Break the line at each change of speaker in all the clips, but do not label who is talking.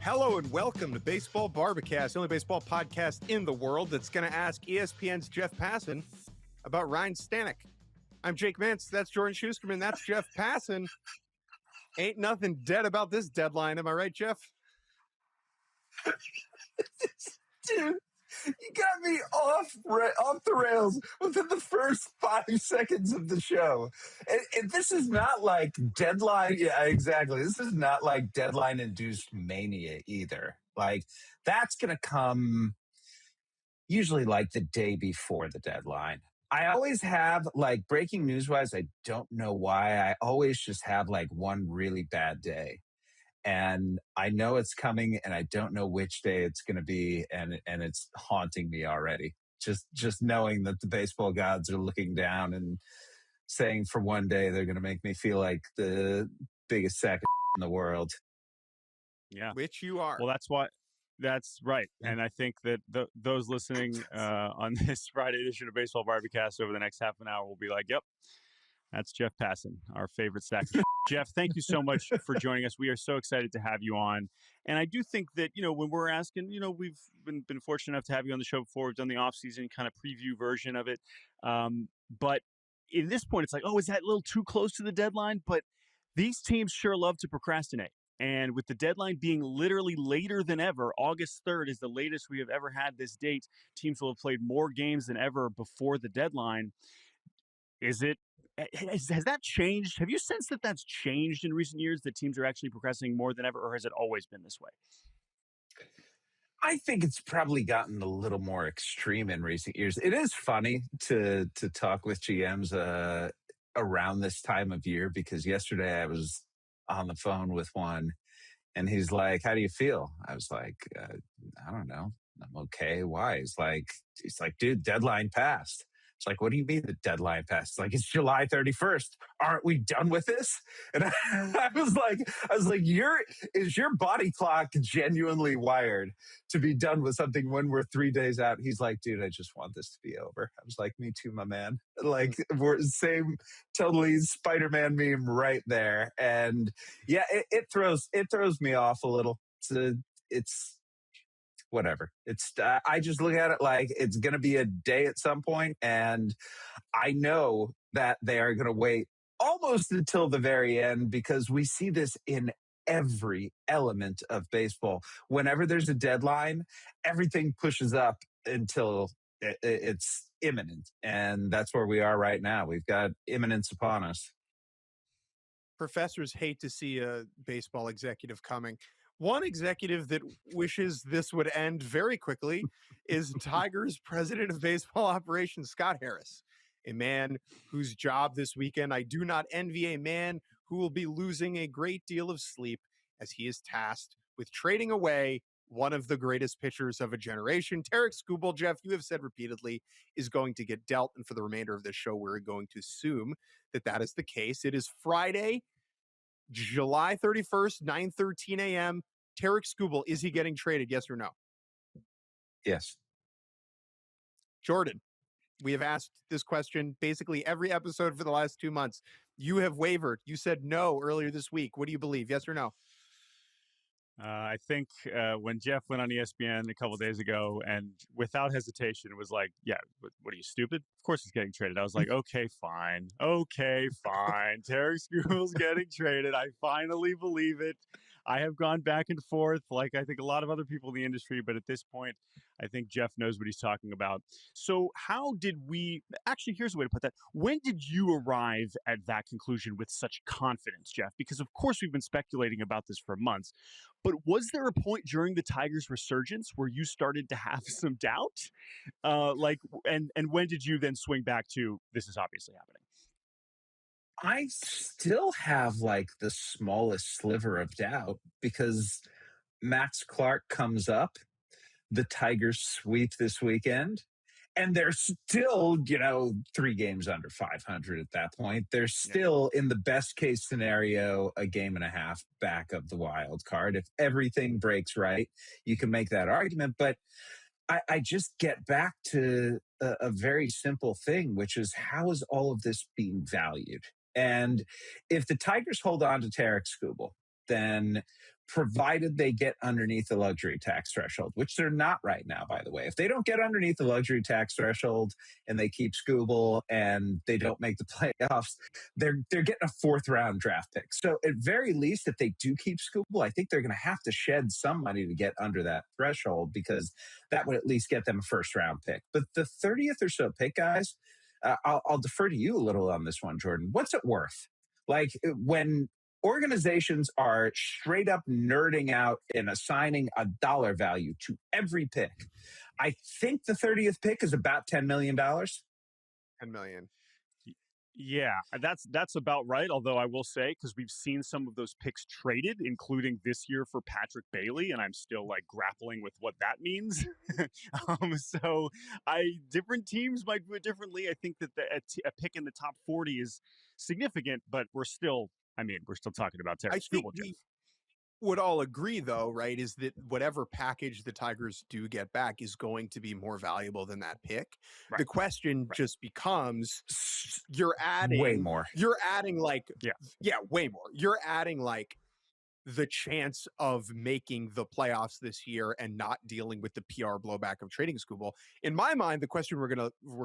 Hello and welcome to Baseball Barbacast, the only baseball podcast in the world that's going to ask ESPN's Jeff Passan about Ryan Stanek. I'm Jake Mintz. That's Jordan Shusterman. That's Jeff Passan. Ain't nothing dead about this deadline. Am I right, Jeff?
Dude, you got me off the rails within the first 5 seconds of the show. And this is not like deadline. Yeah, exactly. This is not like deadline-induced mania either. Like, that's going to come usually like the day before the deadline. I always have, like, breaking news-wise, I don't know why, I always just have, like, one really bad day. And I know it's coming, and I don't know which day it's going to be, and it's haunting me already. Just knowing that the baseball gods are looking down and saying for one day they're going to make me feel like the biggest sack of in the world.
Yeah,
Which you are.
Well, that's right. And I think that those listening on this Friday edition of Baseball Barbacast over the next half an hour will be like, yep, that's Jeff Passan, our favorite sack of Jeff, thank you so much for joining us. We are so excited to have you on. And I do think that, when we're asking, we've been fortunate enough to have you on the show before. We've done the offseason kind of preview version of it. But at this point, it's like, oh, is that a little too close to the deadline? But these teams sure love to procrastinate. And with the deadline being literally later than ever, August 3rd is the latest we have ever had this date. Teams will have played more games than ever before the deadline. Has that changed? Have you sensed that that's changed in recent years, that teams are actually procrastinating more than ever, or has it always been this way?
I think it's probably gotten a little more extreme in recent years. It is funny to talk with GMs around this time of year, because yesterday I was on the phone with one and he's like, how do you feel? I was like, I don't know. I'm okay. Why? He's like, dude, deadline passed. It's like, what do you mean the deadline passed? It's like, it's July 31st. Aren't we done with this? And I was like, is your body clock genuinely wired to be done with something when we're 3 days out? He's like, dude, I just want this to be over. I was like, me too, my man. Like, we're same totally Spider-Man meme right there. And yeah, it throws me off a little. It's whatever. I just look at it like it's going to be a day at some point, and I know that they are going to wait almost until the very end, because we see this in every element of baseball. Whenever there's a deadline, everything pushes up until it's imminent, and that's where we are right now. We've got imminence upon us.
Professors hate to see a baseball executive coming. One executive that wishes this would end very quickly is Tigers president of baseball operations, Scott Harris, a man whose job this weekend I do not envy, a man who will be losing a great deal of sleep as he is tasked with trading away one of the greatest pitchers of a generation. Tarik Skubal, Jeff, you have said repeatedly, is going to get dealt, and for the remainder of this show, we're going to assume that is the case. It is Friday, July 31st, 9:13 a.m. Tarik Skubal, is he getting traded? Yes or no?
Yes.
Jordan, we have asked this question basically every episode for the last 2 months. You have wavered. You said no earlier this week. What do you believe? Yes or no?
I think when Jeff went on ESPN a couple days ago and without hesitation was like, yeah, what are you, stupid? Of course he's getting traded. I was like, okay, fine. Tarik Skubal's getting traded. I finally believe it. I have gone back and forth like I think a lot of other people in the industry, but at this point, I think Jeff knows what he's talking about. So how did we – actually, here's a way to put that. When did you arrive at that conclusion with such confidence, Jeff? Because, of course, we've been speculating about this for months. But was there a point during the Tigers' resurgence where you started to have some doubt? And when did you then swing back to this is obviously happening?
I still have like the smallest sliver of doubt, because Max Clark comes up, the Tigers sweep this weekend, and they're still, 3 games under 500 at that point. They're still, in the best case scenario, a game and a half back of the wild card. If everything breaks right, you can make that argument. But I just get back to a very simple thing, which is, how is all of this being valued? And if the Tigers hold on to Tarik Skubal, then provided they get underneath the luxury tax threshold, which they're not right now, by the way. If they don't get underneath the luxury tax threshold and they keep Skubal and they don't make the playoffs, they're getting a 4th round draft pick. So at very least, if they do keep Skubal, I think they're going to have to shed some money to get under that threshold, because that would at least get them a 1st round pick. But the 30th or so pick, guys, I'll defer to you a little on this one, Jordan. What's it worth? Like, when organizations are straight up nerding out and assigning a dollar value to every pick, I think the 30th pick is about $10 million.
10 million.
Yeah, that's about right. Although I will say, because we've seen some of those picks traded, including this year for Patrick Bailey, and I'm still like grappling with what that means. So different teams might do it differently. I think that a pick in the top 40 is significant, but we're still talking about Tarik Skubal.
We would all agree, though, right, is that whatever package the Tigers do get back is going to be more valuable than that pick. Right. The question just becomes, you're adding
way more.
You're adding way more. You're adding like the chance of making the playoffs this year and not dealing with the PR blowback of trading Skubal. In my mind, the question we're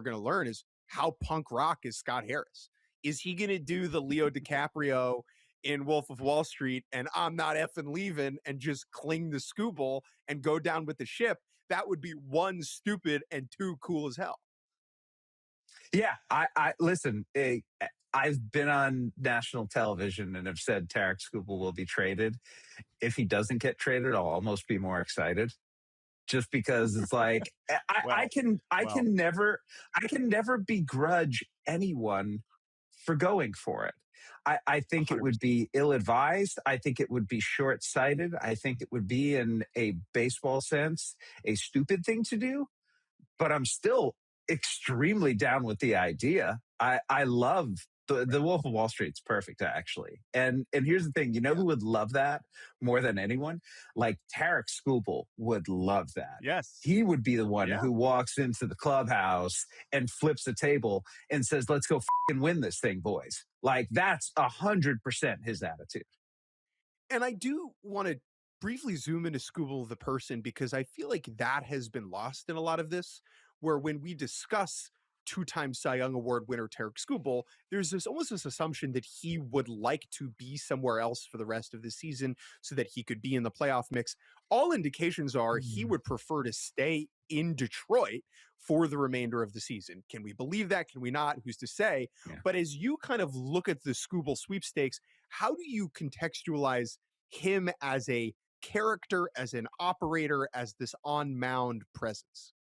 gonna learn is, how punk rock is Scott Harris? Is he gonna do the Leo DiCaprio in Wolf of Wall Street and I'm not effing leaving and just cling to Skubal and go down with the ship? That would be 1, stupid, and 2, cool as hell.
Yeah, I listen, I've been on national television and have said Tarik Skubal will be traded. If he doesn't get traded, I'll almost be more excited, just because it's like I can never begrudge anyone for going for it. I think 100%. It would be ill-advised. I think it would be short-sighted. I think it would be, in a baseball sense, a stupid thing to do. But I'm still extremely down with the idea. I love the Wolf of Wall Street's perfect, actually. And here's the thing, who would love that more than anyone? Like, Tarik Skubal would love that.
Yes.
He would be the one who walks into the clubhouse and flips a table and says, let's go fucking win this thing, boys. Like, that's 100% his attitude.
And I do want to briefly zoom into Skubal the person, because I feel like that has been lost in a lot of this, where when we discuss 2-time Cy Young Award winner Tarik Skubal, there's almost this assumption that he would like to be somewhere else for the rest of the season so that he could be in the playoff mix. All indications are he would prefer to stay in Detroit for the remainder of the season. Can we believe that? Can we not? Who's to say? Yeah. But as you kind of look at the Skubal sweepstakes, how do you contextualize him as a character, as an operator, as this on-mound presence?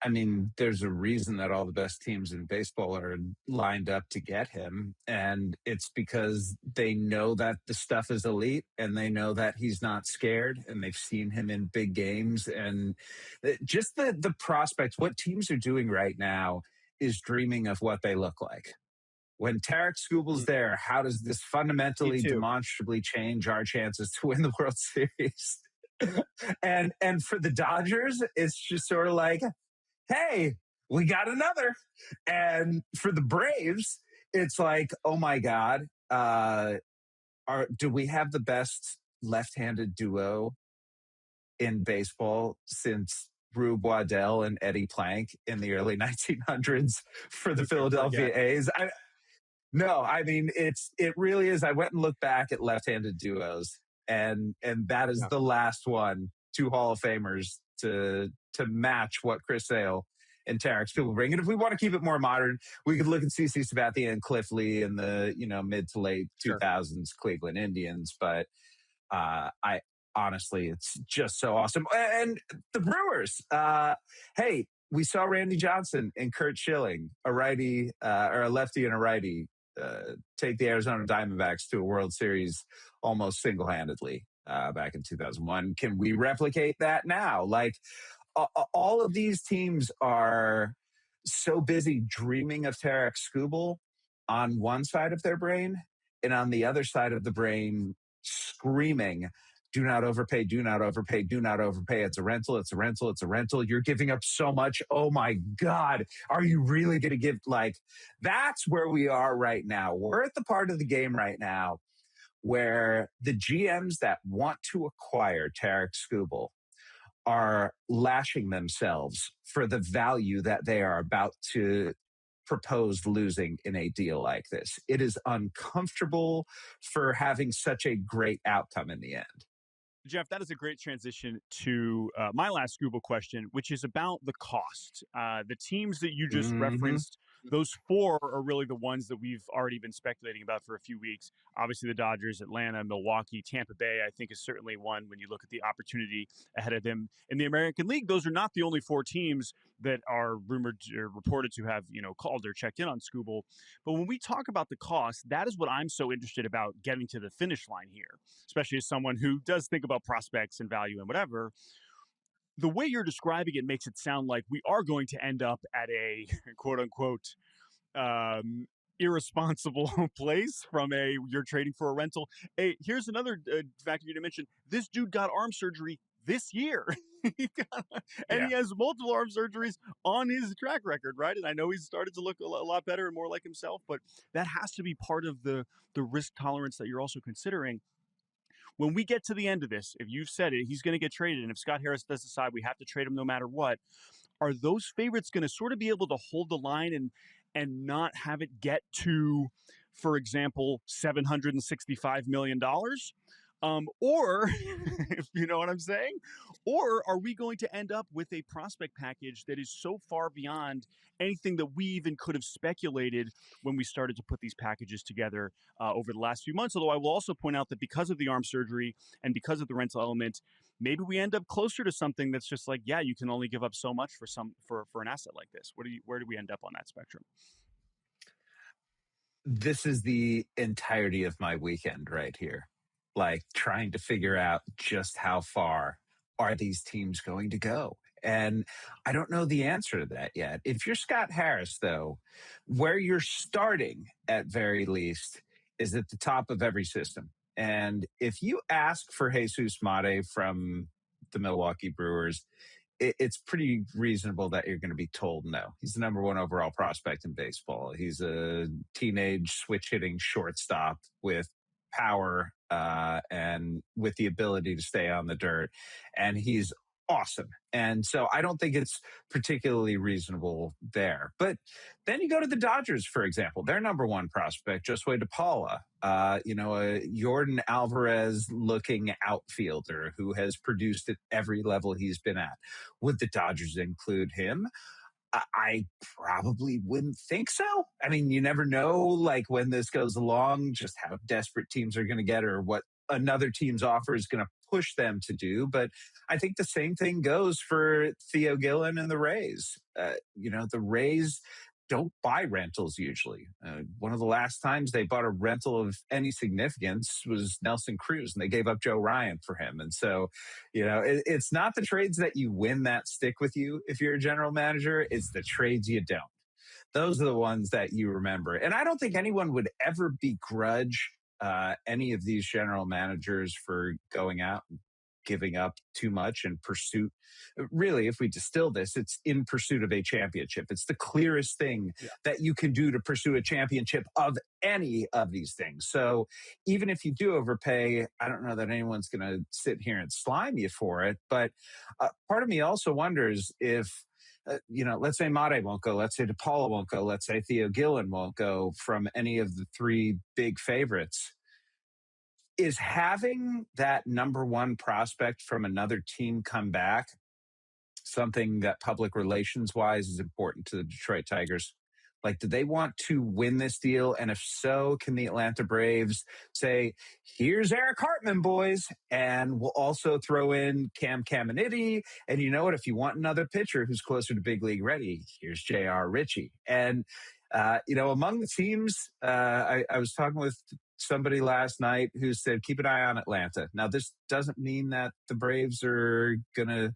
I mean, there's a reason that all the best teams in baseball are lined up to get him. And it's because they know that the stuff is elite, and they know that he's not scared, and they've seen him in big games. And just the prospects, what teams are doing right now is dreaming of what they look like. When Tarik Skubal's there, how does this fundamentally, demonstrably change our chances to win the World Series? and for the Dodgers, it's just sort of like, hey, we got another. And for the Braves, it's like, oh my God, do we have the best left-handed duo in baseball since Rube Waddell and Eddie Plank in the early 1900s for the Philadelphia A's? I mean, it really is. I went and looked back at left-handed duos, and that is the last one, 2 Hall of Famers to match what Chris Sale and Tarik Skubal bring. And if we want to keep it more modern, we could look at CeCe Sabathia and Cliff Lee in the mid to late 2000s Cleveland Indians. But I honestly, it's just so awesome. And the Brewers, hey, we saw Randy Johnson and Kurt Schilling, a righty or a lefty and a righty, take the Arizona Diamondbacks to a World Series almost single-handedly back in 2001. Can we replicate that now? Like, all of these teams are so busy dreaming of Tarik Skubal on one side of their brain, and on the other side of the brain screaming, do not overpay, do not overpay, do not overpay. It's a rental, it's a rental, it's a rental. You're giving up so much. Oh my God. Are you really going to give? Like, that's where we are right now. We're at the part of the game right now where the GMs that want to acquire Tarik Skubal are lashing themselves for the value that they are about to propose losing in a deal like this. It is uncomfortable for having such a great outcome in the end.
Jeff, that is a great transition to my last Skubal question, which is about the cost. The teams that you just referenced, those four are really the ones that we've already been speculating about for a few weeks. Obviously, the Dodgers, Atlanta, Milwaukee, Tampa Bay, I think is certainly one when you look at the opportunity ahead of them in the American League. Those are not the only four teams that are rumored or reported to have, called or checked in on Skubal. But when we talk about the cost, that is what I'm so interested about getting to the finish line here, especially as someone who does think about prospects and value and whatever. The way you're describing it makes it sound like we are going to end up at a quote unquote irresponsible place from you're trading for a rental. Hey, here's another factor you didn't mention. This dude got arm surgery this year. He has multiple arm surgeries on his track record, right? And I know he's started to look a lot better and more like himself, but that has to be part of the risk tolerance that you're also considering. When we get to the end of this, if you've said it, he's going to get traded. And if Scott Harris does decide we have to trade him no matter what, are those favorites going to sort of be able to hold the line and not have it get to, for example, $765 million? Or, if you know what I'm saying, or are we going to end up with a prospect package that is so far beyond anything that we even could have speculated when we started to put these packages together over the last few months? Although I will also point out that because of the arm surgery and because of the rental element, maybe we end up closer to something that's just like, yeah, you can only give up so much for an asset like this. Where do we end up on that spectrum?
This is the entirety of my weekend right here. Like trying to figure out just how far are these teams going to go? And I don't know the answer to that yet. If you're Scott Harris, though, where you're starting at very least is at the top of every system. And if you ask for Jesus Mate from the Milwaukee Brewers, it's pretty reasonable that you're going to be told no. He's the number one overall prospect in baseball. He's a teenage switch hitting shortstop with power and with the ability to stay on the dirt. And he's awesome. And so I don't think it's particularly reasonable there. But then you go to the Dodgers, for example. Their number one prospect, Josue DePaula, a Jordan Alvarez looking outfielder who has produced at every level he's been at. Would the Dodgers include him? I probably wouldn't think so. I mean, you never know, like when this goes along, just how desperate teams are going to get or what another team's offer is going to push them to do. But I think the same thing goes for Theo Gillen and the Rays. The Rays don't buy rentals usually. One of the last times they bought a rental of any significance was Nelson Cruz, and they gave up Joe Ryan for him. And so, it's not the trades that you win that stick with you if you're a general manager. It's the trades you don't. Those are the ones that you remember. And I don't think anyone would ever begrudge any of these general managers for going out and giving up too much in pursuit. Really, if we distill this, it's in pursuit of a championship. It's the clearest thing that you can do to pursue a championship of any of these things. So even if you do overpay, I don't know that anyone's going to sit here and slime you for it. But part of me also wonders if, let's say Mate won't go, let's say DePaula won't go, let's say Theo Gillen won't go from any of the three big favorites. Is having that number one prospect from another team come back something that public relations wise is important to the Detroit Tigers? Like, do they want to win this deal? And if so, can the Atlanta Braves say, here's Eric Hartman, boys, and we'll also throw in Cam Caminiti. And you know what? If you want another pitcher who's closer to big league ready, here's J.R. Ritchie. And, among the teams, I was talking with somebody last night who said, keep an eye on Atlanta. Now, this doesn't mean that the Braves are going to,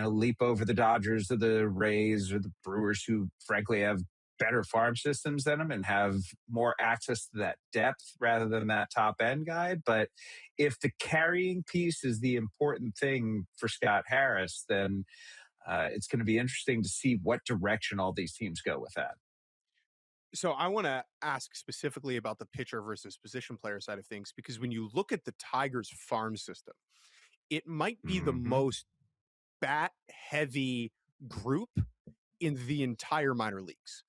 leap over the Dodgers or the Rays or the Brewers, who frankly have better farm systems than them and have more access to that depth rather than that top end guy. But if the carrying piece is the important thing for Scott Harris, then it's going to be interesting to see what direction all these teams go with that.
So I want to ask specifically about the pitcher versus position player side of things, because when you look at the Tigers farm system, it might be the
Mhm.
most bat heavy group in the entire minor leagues.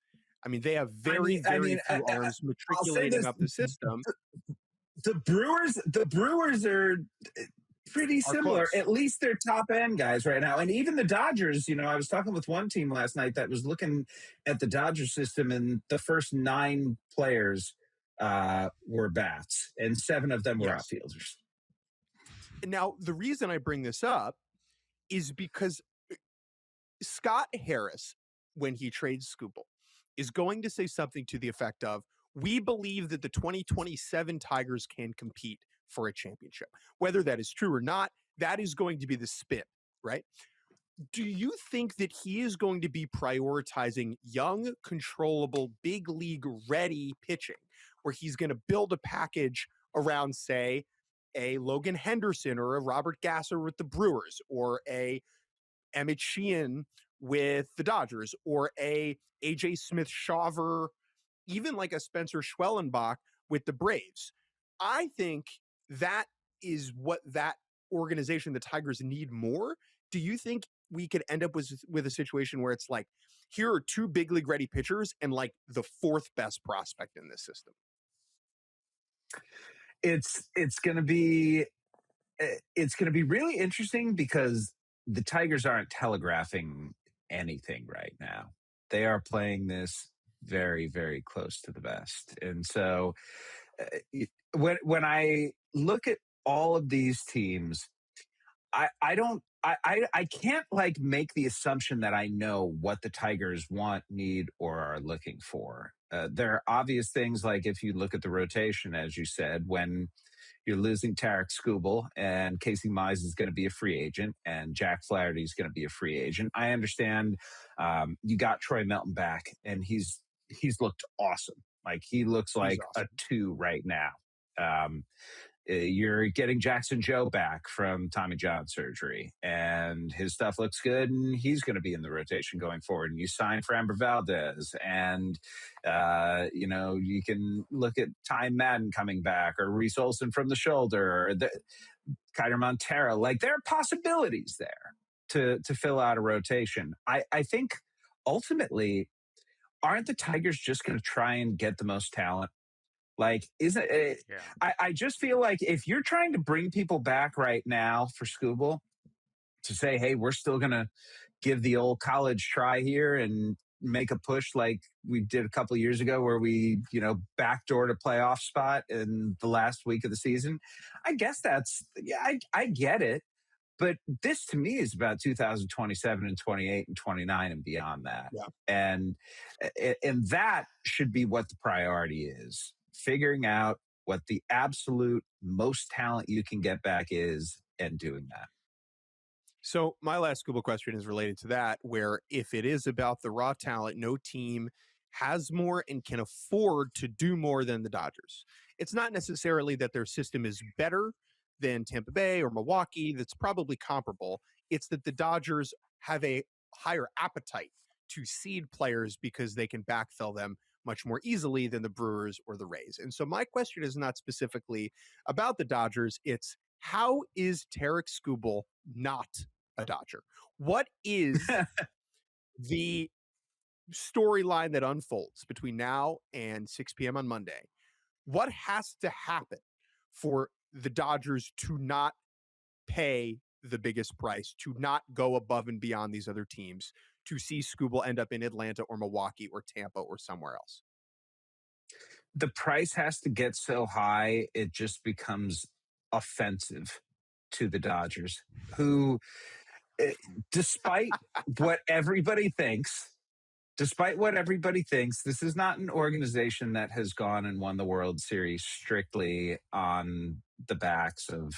I mean, they have very few arms
I'll say
matriculating
this:
up the system.
the Brewers are pretty
Are
similar.
close.
At least they're top end guys right now, and even the Dodgers. I was talking with one team last night that was looking at the Dodgers system, and the first 9 players were bats, and 7 of them were
Yes.
outfielders.
Now, the reason I bring this up is because Scott Harris, when he trades Skubal, is going to say something to the effect of, we believe that the 2027 Tigers can compete for a championship. Whether that is true or not, that is going to be the spin, right? Do you think that he is going to be prioritizing young, controllable, big league ready pitching, where he's going to build a package around, say, a Logan Henderson or a Robert Gasser with the Brewers, or a Emmett Sheehan with the Dodgers, or a AJ Smith-Shawver, even like a Spencer Schwellenbach with the Braves? I think that is what that organization, the Tigers, need more. Do you think we could end up with a situation where it's like, here are 2 big league ready pitchers and like the 4th best prospect in this system?
It's going to be really interesting because the Tigers aren't telegraphing anything right now. They are playing this very, very close to the best. And so when I look at all of these teams, I don't I can't like make the assumption that I know what the Tigers want, need, or are looking for. There are obvious things, like if you look at the rotation, as you said, when you're losing Tarik Skubal and Casey Mize is going to be a free agent and Jack Flaherty is going to be a free agent. I understand you got Troy Melton back and he's looked awesome. Like he looks
He's
like a
awesome.
2 right now. You're getting Jackson Joe back from Tommy John surgery, and his stuff looks good, and he's going to be in the rotation going forward. And you sign Framber Valdez, and you can look at Ty Madden coming back, or Reese Olson from the shoulder, or Kiner Montero. Like there are possibilities there to fill out a rotation. I think ultimately, aren't the Tigers just going to try and get the most talent? Like, isn't it?
Yeah.
I just feel like if you're trying to bring people back right now for Skubal to say, hey, we're still going to give the old college try here and make a push like we did a couple of years ago where we, backdoored a playoff spot in the last week of the season. I guess I get it. But this to me is about 2027 and 28 and 29 and beyond that.
Yeah.
And that should be what the priority is. Figuring out what the absolute most talent you can get back is and doing that.
So my last Skubal question is related to that, where if it is about the raw talent, no team has more and can afford to do more than the Dodgers. It's not necessarily that their system is better than Tampa Bay or Milwaukee. That's probably comparable. It's that the Dodgers have a higher appetite to seed players because they can backfill them much more easily than the Brewers or the Rays. And so my question is not specifically about the Dodgers. It's, how is Tarik Skubal not a Dodger? What is the storyline that unfolds between now and 6 p.m. on Monday? What has to happen for the Dodgers to not pay the biggest price, to not go above and beyond these other teams, to see Skubal end up in Atlanta or Milwaukee or Tampa or somewhere else?
The price has to get so high, it just becomes offensive to the Dodgers, who, despite what everybody thinks, this is not an organization that has gone and won the World Series strictly on the backs of,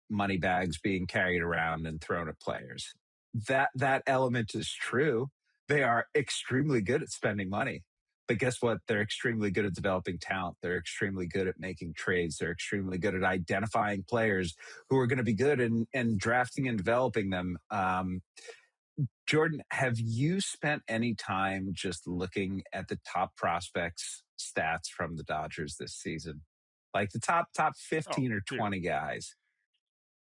money bags being carried around and thrown at players. That element is true. They are extremely good at spending money. But guess what? They're extremely good at developing talent. They're extremely good at making trades. They're extremely good at identifying players who are going to be good and drafting and developing them. Jordan, have you spent any time just looking at the top prospects stats from the Dodgers this season? Like the top 15 or
Dude,
20 guys.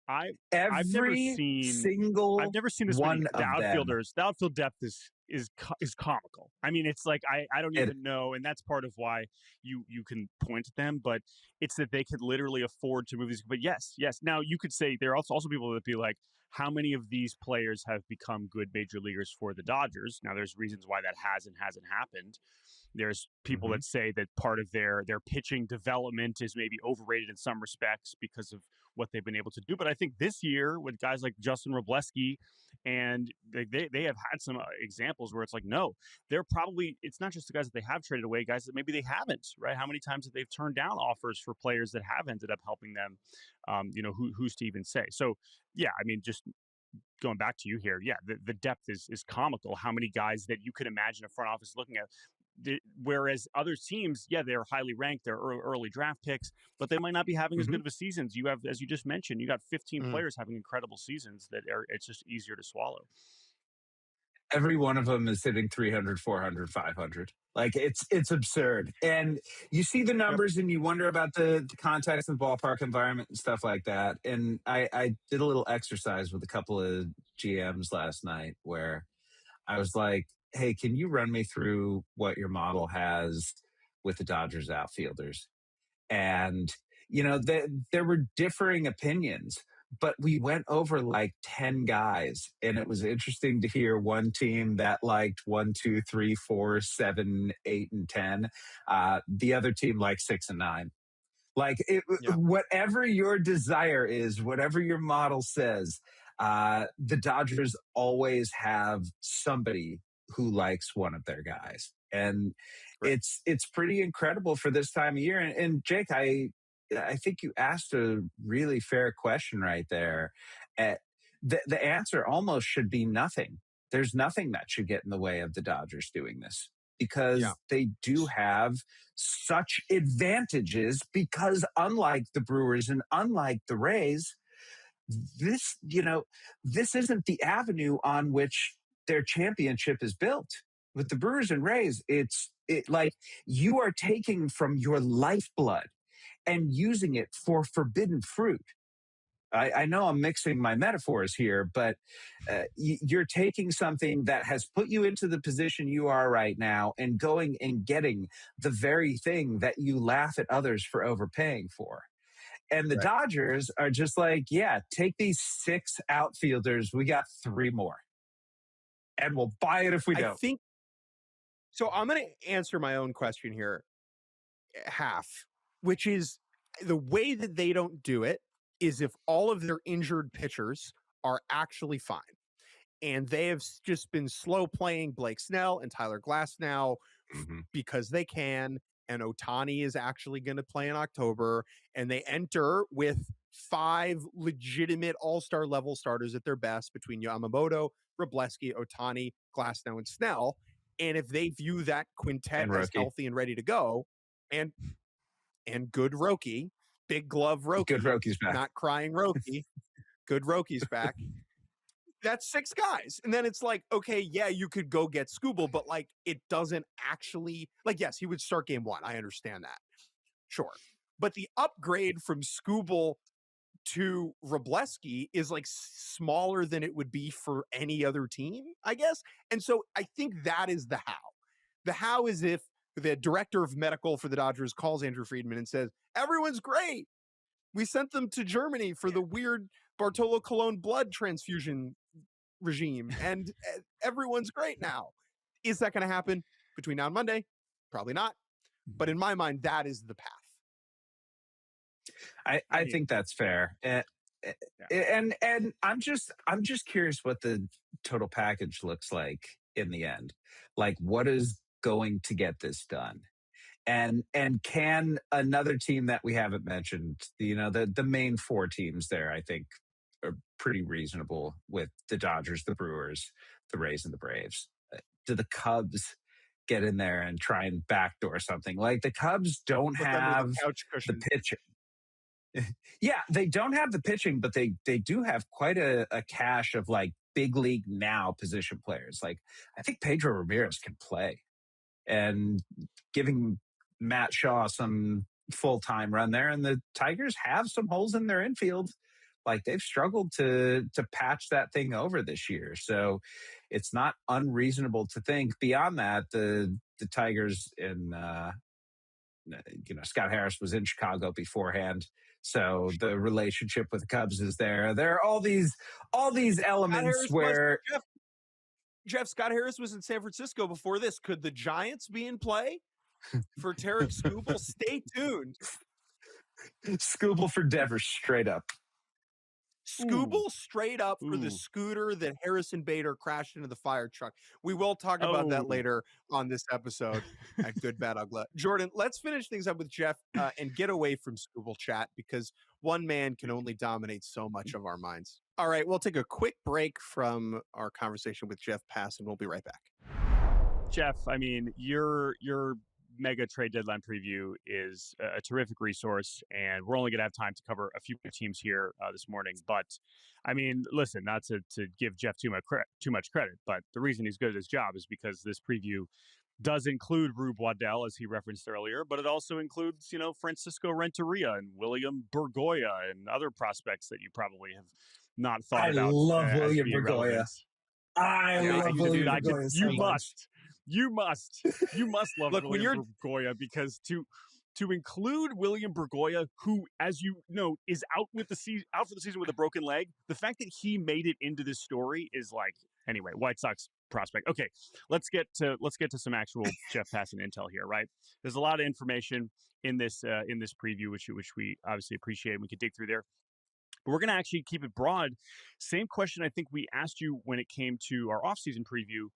I've never
Every
seen
single
this many.
one
The
of them.
the outfield depth is comical. I mean, it's like I don't
It,
even know, and that's part of why you can point at them. But it's that they could literally afford to move these. But yes. Now you could say there are also people that be like, how many of these players have become good major leaguers for the Dodgers? Now there's reasons why that hasn't happened. There's people that say that part of their pitching development is maybe overrated in some respects because of what they've been able to do. But I think this year with guys like Justin Robleski, and they have had some examples where it's like, no, they're probably, it's not just the guys that they have traded away, guys that maybe they haven't, right? How many times have they've turned down offers for players that have ended up helping them? Who's to even say? So, yeah, I mean, just going back to you here, yeah, the depth is comical. How many guys that you could imagine a front office looking at? Whereas other teams, yeah, they're highly ranked, they're early draft picks, but they might not be having as good of a seasons. You have, as you just mentioned, you got 15 players having incredible seasons that it's just easier to swallow.
Every one of them is hitting 300, 400, 500. Like it's absurd. And you see the numbers and you wonder about the context and ballpark environment and stuff like that. And I did a little exercise with a couple of GMs last night where I was like, hey, can you run me through what your model has with the Dodgers outfielders? And, there were differing opinions, but we went over like 10 guys. And it was interesting to hear one team that liked 1, 2, 3, 4, 7, 8, and 10. The other team liked 6 and 9. Like whatever your desire is, whatever your model says, the Dodgers always have somebody who likes one of their guys. And it's pretty incredible for this time of year. And Jake, I think you asked a really fair question right there. The answer almost should be nothing. There's nothing that should get in the way of the Dodgers doing this because they do have such advantages because unlike the Brewers and unlike the Rays, this isn't the avenue on which their championship is built. With the Brewers and Rays, it's like you are taking from your lifeblood and using it for forbidden fruit. I know I'm mixing my metaphors here, but you're taking something that has put you into the position you are right now and going and getting the very thing that you laugh at others for overpaying for. And the Dodgers are just like, yeah, take these 6 outfielders. We got 3 more. And we'll buy it if we don't.
So I'm going to answer my own question here, half, which is the way that they don't do it is if all of their injured pitchers are actually fine. And they have just been slow playing Blake Snell and Tyler Glasnow because they can. And Ohtani is actually going to play in October. And they enter with 5 legitimate all-star level starters at their best between Yamamoto, Robleski, Ohtani, Glasnow, and Snell. And if they view that quintet as healthy and ready to go, and good Roki, big glove Roki,
good Roki's back,
not crying Roki, good Roki's back. That's 6 guys. And then it's like, okay, yeah, you could go get Skubal, but like it doesn't actually, like, yes, he would start game 1. I understand that. Sure. But the upgrade from Skubal to Robleski is like smaller than it would be for any other team, I guess. And so I think that is the how. The how is if the director of medical for the Dodgers calls Andrew Friedman and says, everyone's great. We sent them to Germany for the weird Bartolo Colon blood transfusion regime, and everyone's great now. Is that going to happen between now and Monday? Probably not. But in my mind, that is the path.
I think that's fair. And I'm just curious what the total package looks like in the end. Like what is going to get this done? And can another team that we haven't mentioned, the main 4 teams there, I think are pretty reasonable with the Dodgers, the Brewers, the Rays, and the Braves. Do the Cubs get in there and try and backdoor something? Like the Cubs don't have the pitching. Yeah, they don't have the pitching, but they do have quite a cache of like big league now position players. Like, I think Pedro Ramirez can play, and giving Matt Shaw some full-time run there. And the Tigers have some holes in their infield. Like, they've struggled to patch that thing over this year. So it's not unreasonable to think beyond that, the Tigers and, Scott Harris was in Chicago beforehand. So the relationship with the Cubs is there. There are all these elements where
Jeff, Scott Harris was in San Francisco before this. Could the Giants be in play for Tarik Skubal? Stay tuned.
Skubal for Devers, straight up.
Skubal straight up for the scooter that Harrison Bader crashed into the fire truck. We will talk about that later on this episode at Good, Bad, Uggla. Jordan, let's finish things up with Jeff and get away from Skubal chat, because one man can only dominate so much of our minds. All right, we'll take a quick break from our conversation with Jeff Passan. We'll be right back.
Jeff, I mean, your mega trade deadline preview is a terrific resource, and we're only going to have time to cover a few teams here this morning. But I mean, listen, not to give Jeff too much credit, but the reason he's good at his job is because this preview does include Rube Waddell, as he referenced earlier, but it also includes, Francisco Renteria and William Bergoya and other prospects that you probably have not thought about.
I love William Bergoya. I love William Bergoya so much.
You must love William Bergoya, because to include William Bergoya, who, as you know, is out for the season with a broken leg, the fact that he made it into this story is like, anyway, White Sox prospect. Okay, let's get to some actual Jeff Passan intel here, right? There's a lot of information in this preview, which we obviously appreciate, and we can dig through there. But we're going to actually keep it broad. Same question I think we asked you when it came to our offseason preview.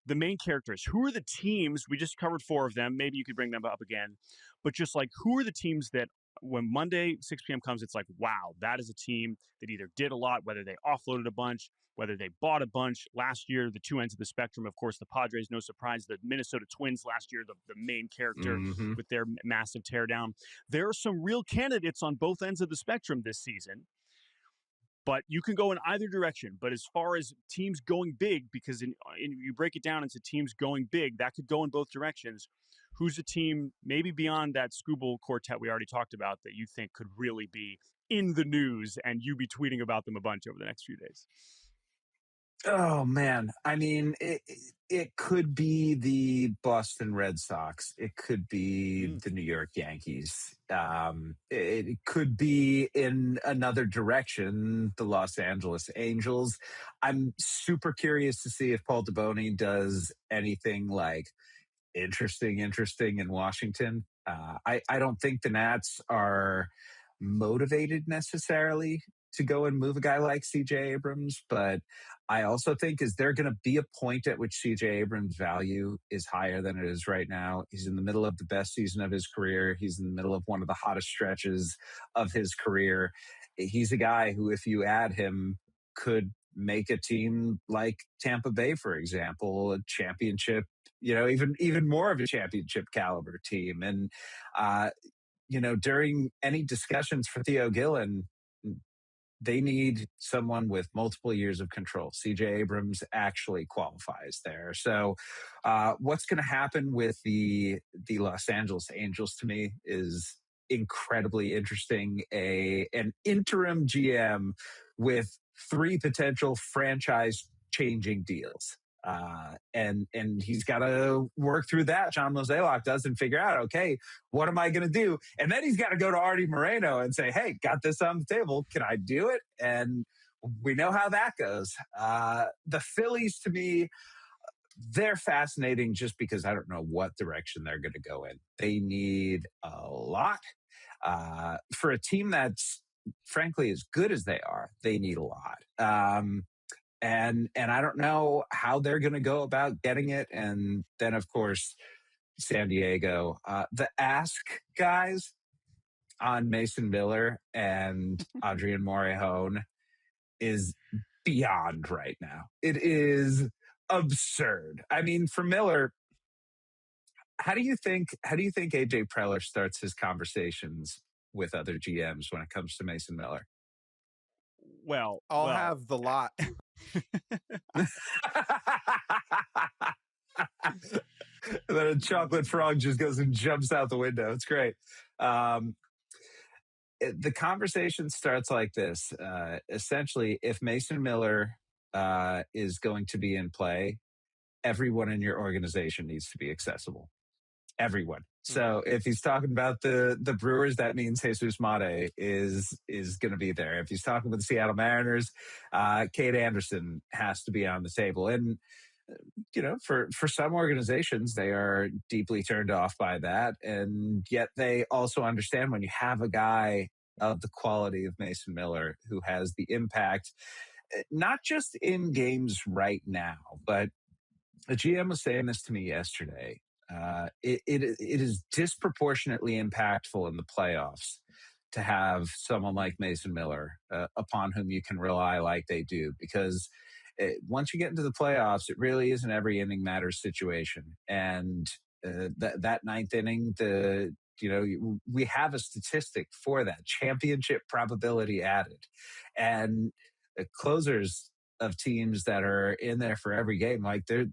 The main characters, who are the teams? We just covered 4 of them. Maybe you could bring them up again. But just like, who are the teams that when Monday, 6 p.m. comes, it's like, wow, that is a team that either did a lot, whether they offloaded a bunch, whether they bought a bunch. Last year, the two ends of the spectrum, of course, the Padres, no surprise. The Minnesota Twins last year, the main character with their massive teardown. There are some real candidates on both ends of the spectrum this season. But you can go in either direction. But as far as teams going big, because you break it down into teams going big, that could go in both directions. Who's a team, maybe beyond that Skubal quartet we already talked about, that you think could really be in the news and you be tweeting about them a bunch over the next few days?
Oh, man. I mean, it could be the Boston Red Sox. It could be the New York Yankees. It could be in another direction, the Los Angeles Angels. I'm super curious to see if Paul DeBoni does anything like interesting in Washington. I don't think the Nats are motivated necessarily to go and move a guy like CJ Abrams, but I also think is there going to be a point at which CJ Abrams' value is higher than it is right now. He's in the middle of the best season of his career. He's in the middle of one of the hottest stretches of his career. He's a guy who, if you add him, could make a team like Tampa Bay, for example, a championship, even more of a championship caliber team. And, during any discussions for Theo Gillen, they need someone with multiple years of control. CJ Abrams actually qualifies there. So what's going to happen with the Los Angeles Angels to me is incredibly interesting. An interim GM with 3 potential franchise changing deals. And he's got to work through that. John Mozeliak does, and figure out, okay, what am I going to do? And then he's got to go to Artie Moreno and say, hey, got this on the table. Can I do it? And we know how that goes. The Phillies, to me, they're fascinating just because I don't know what direction they're going to go in. They need a lot. For a team that's frankly as good as they are, they need a lot. And I don't know how they're going to go about getting it. And then, of course, San Diego. The ask guys on Mason Miller and Adrian Morejon is beyond right now. It is absurd. I mean, for Miller, how do you think AJ Preller starts his conversations with other GMs when it comes to Mason Miller?
I'll have the lot.
And then a chocolate frog just goes and jumps out the window. It's great. The conversation starts like this. Essentially, if Mason Miller is going to be in play, everyone in your organization needs to be accessible. Everyone. So if he's talking about the Brewers, that means Jesus Mate is going to be there. If he's talking with the Seattle Mariners, Kate Anderson has to be on the table. And for some organizations, they are deeply turned off by that, and yet they also understand when you have a guy of the quality of Mason Miller who has the impact, not just in games right now, but the GM was saying this to me yesterday. It is disproportionately impactful in the playoffs to have someone like Mason Miller upon whom you can rely like they do, because once you get into the playoffs, it really is an every inning matters situation. And that ninth inning, we have a statistic for that, championship probability added. And the closers of teams that are in there for every game, like they're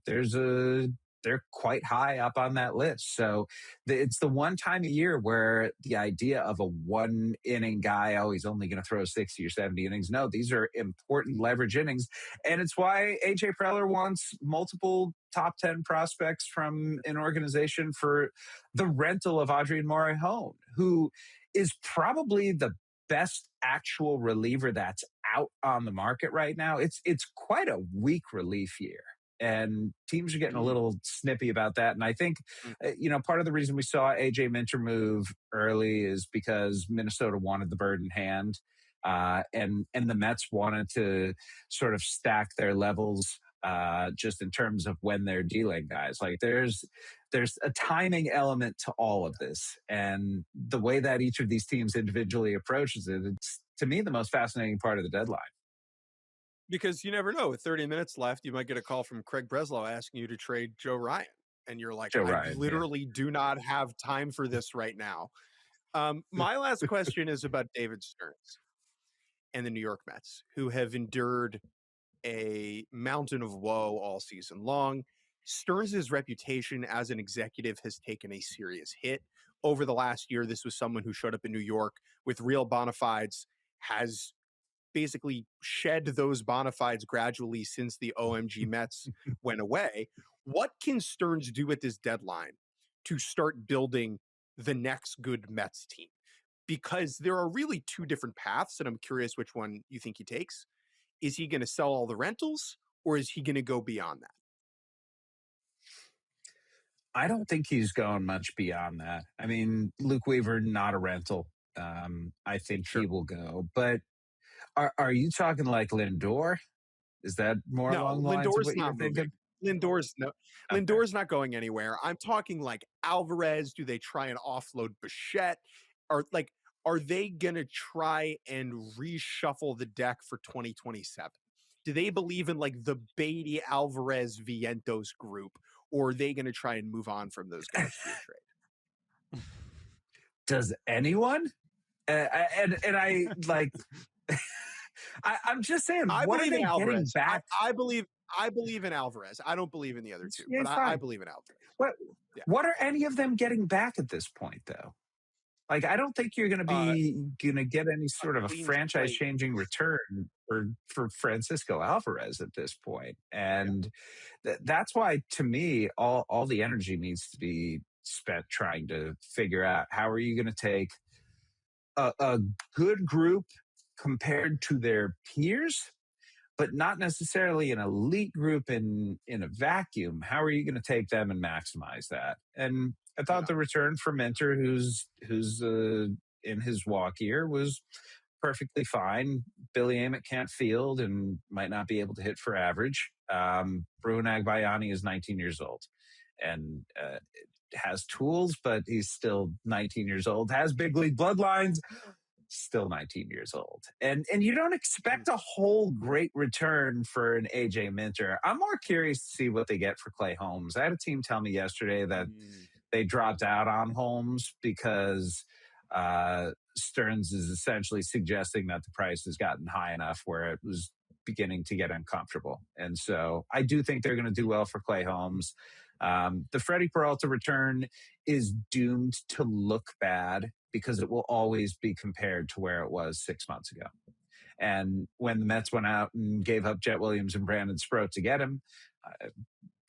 quite high up on that list. So it's the one time a year where the idea of a one inning guy, he's only going to throw 60 or 70 innings. No, these are important leverage innings. And it's why AJ Preller wants multiple top 10 prospects from an organization for the rental of Adrian Morejon, who is probably the best actual reliever that's out on the market right now. It's quite a weak relief year. And teams are getting a little snippy about that. And I think, part of the reason we saw AJ Minter move early is because Minnesota wanted the bird in hand. And the Mets wanted to sort of stack their levels just in terms of when they're dealing guys. Like there's a timing element to all of this. And the way that each of these teams individually approaches it, it's, to me, the most fascinating part of the deadline.
Because you never know. With 30 minutes left, you might get a call from Craig Breslow asking you to trade Joe Ryan. And you're like, I literally do not have time for this right now. My last question is about David Stearns and the New York Mets, who have endured a mountain of woe all season long. Stearns' reputation as an executive has taken a serious hit over the last year. This was someone who showed up in New York with real bona fides, has basically shed those bona fides gradually since the OMG Mets went away. What can Stearns do at this deadline to start building the next good Mets team? Because there are really two different paths, and I'm curious which one you think he takes. Is he going to sell all the rentals, or is he going to go beyond that?
I don't think he's going much beyond that. I mean, Luke Weaver, not a rental. I think he will go. But are you talking like Lindor? Is that more along the lines of what you're thinking?
Lindor's not going anywhere. I'm talking like Alvarez. Do they try and offload Bichette? Are they going to try and reshuffle the deck for 2027? Do they believe in like the Beatty, Alvarez, Vientos group, or are they going to try and move on from those guys via trade?
Does anyone? I like. I'm just saying. What are they getting back?
I believe in Alvarez. I don't believe in the other two, but I believe in Alvarez.
What are any of them getting back at this point, though? Like, I don't think you're going to get any sort of a franchise-changing return for Francisco Alvarez at this point. And that's why, to me, all the energy needs to be spent trying to figure out how are you going to take a good group compared to their peers, but not necessarily an elite group in a vacuum. How are you going to take them and maximize that? And I thought the return for Minter, who's in his walk year, was perfectly fine. Billy Emmett can't field and might not be able to hit for average. Bruin Agbayani is 19 years old and has tools, but he's still 19 years old. Has big league bloodlines. Still 19 years old. And you don't expect a whole great return for an AJ Minter. I'm more curious to see what they get for Clay Holmes. I had a team tell me yesterday that they dropped out on Holmes because Stearns is essentially suggesting that the price has gotten high enough where it was beginning to get uncomfortable. And so I do think they're going to do well for Clay Holmes. The Freddie Peralta return is doomed to look bad because it will always be compared to where it was 6 months ago. And when the Mets went out and gave up Jet Williams and Brandon Sproat to get him,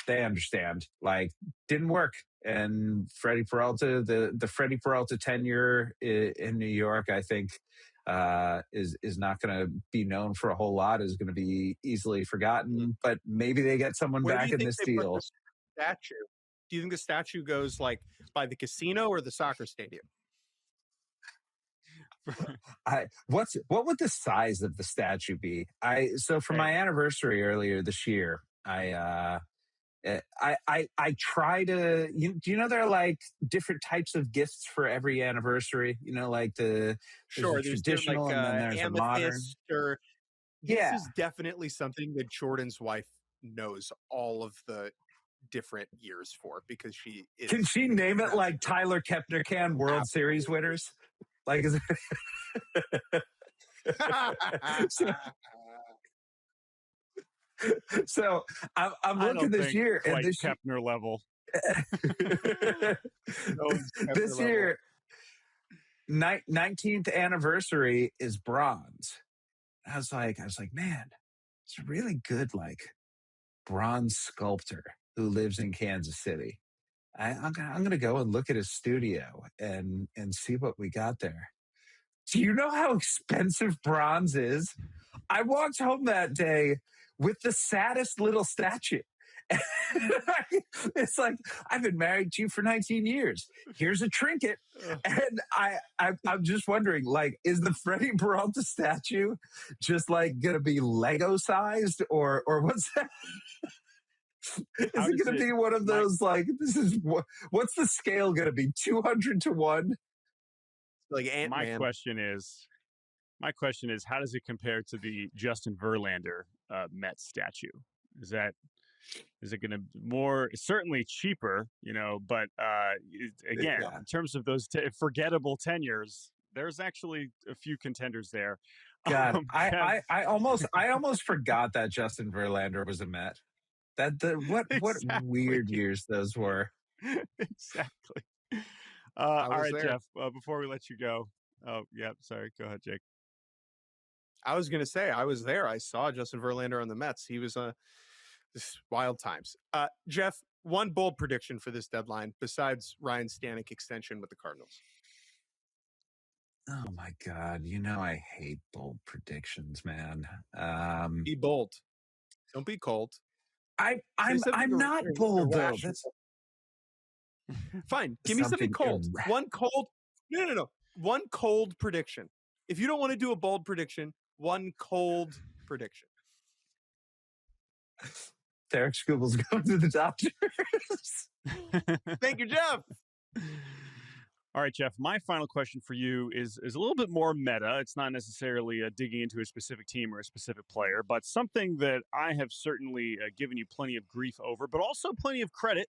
they understand, like, didn't work. And Freddie Peralta, the Freddie Peralta tenure in New York, I think, is not going to be known for a whole lot, is going to be easily forgotten. But maybe they get someone back in this deal.
Statue. Do you think the statue goes like by the casino or the soccer stadium?
What would the size of the statue be? So for my anniversary earlier this year, I try to, do you know there are like different types of gifts for every anniversary? You know, like there's traditional
like,
and then there's a modern.
This is definitely something that Jordan's wife knows all of the different years for, because she is.
Can she name it like Tyler Kepner can World Series winners? Like, is it? So I'm looking this year, and this
Kepner level.
This year, 19th anniversary is bronze. I was like, man, it's a really good like bronze sculptor who lives in Kansas City. I'm gonna go and look at his studio and see what we got there. Do you know how expensive bronze is? I walked home that day with the saddest little statue. It's like, I've been married to you for 19 years. Here's a trinket. And I'm just wondering, like, is the Freddie Peralta statue just like going to be Lego sized or what's that? Is it going to be one of those, like, this is what's the scale going to be? 200 to 1?
Like Ant-Man.
My question is, how does it compare to the Justin Verlander Mets statue? Is it going to more, certainly cheaper, but again, in terms of those forgettable tenures, there's actually a few contenders there.
God, I almost forgot that Justin Verlander was a Met. What weird years those were.
Exactly. All right, there. Jeff, before we let you go. Oh, yeah, sorry. Go ahead, Jake.
I was going to say, I was there. I saw Justin Verlander on the Mets. He was wild times. Jeff, one bold prediction for this deadline besides Ryan Stanek extension with the Cardinals.
Oh my God. I hate bold predictions, man.
Be bold. Don't be cold.
I'm not bold though. That's
fine. Give me something cold. One cold. No. One cold prediction. If you don't want to do a bold prediction, one cold prediction.
Tarik Skubal's going to the Dodgers.
Thank you, Jeff.
All right, Jeff, my final question for you is a little bit more meta. It's not necessarily digging into a specific team or a specific player, but something that I have certainly given you plenty of grief over, but also plenty of credit,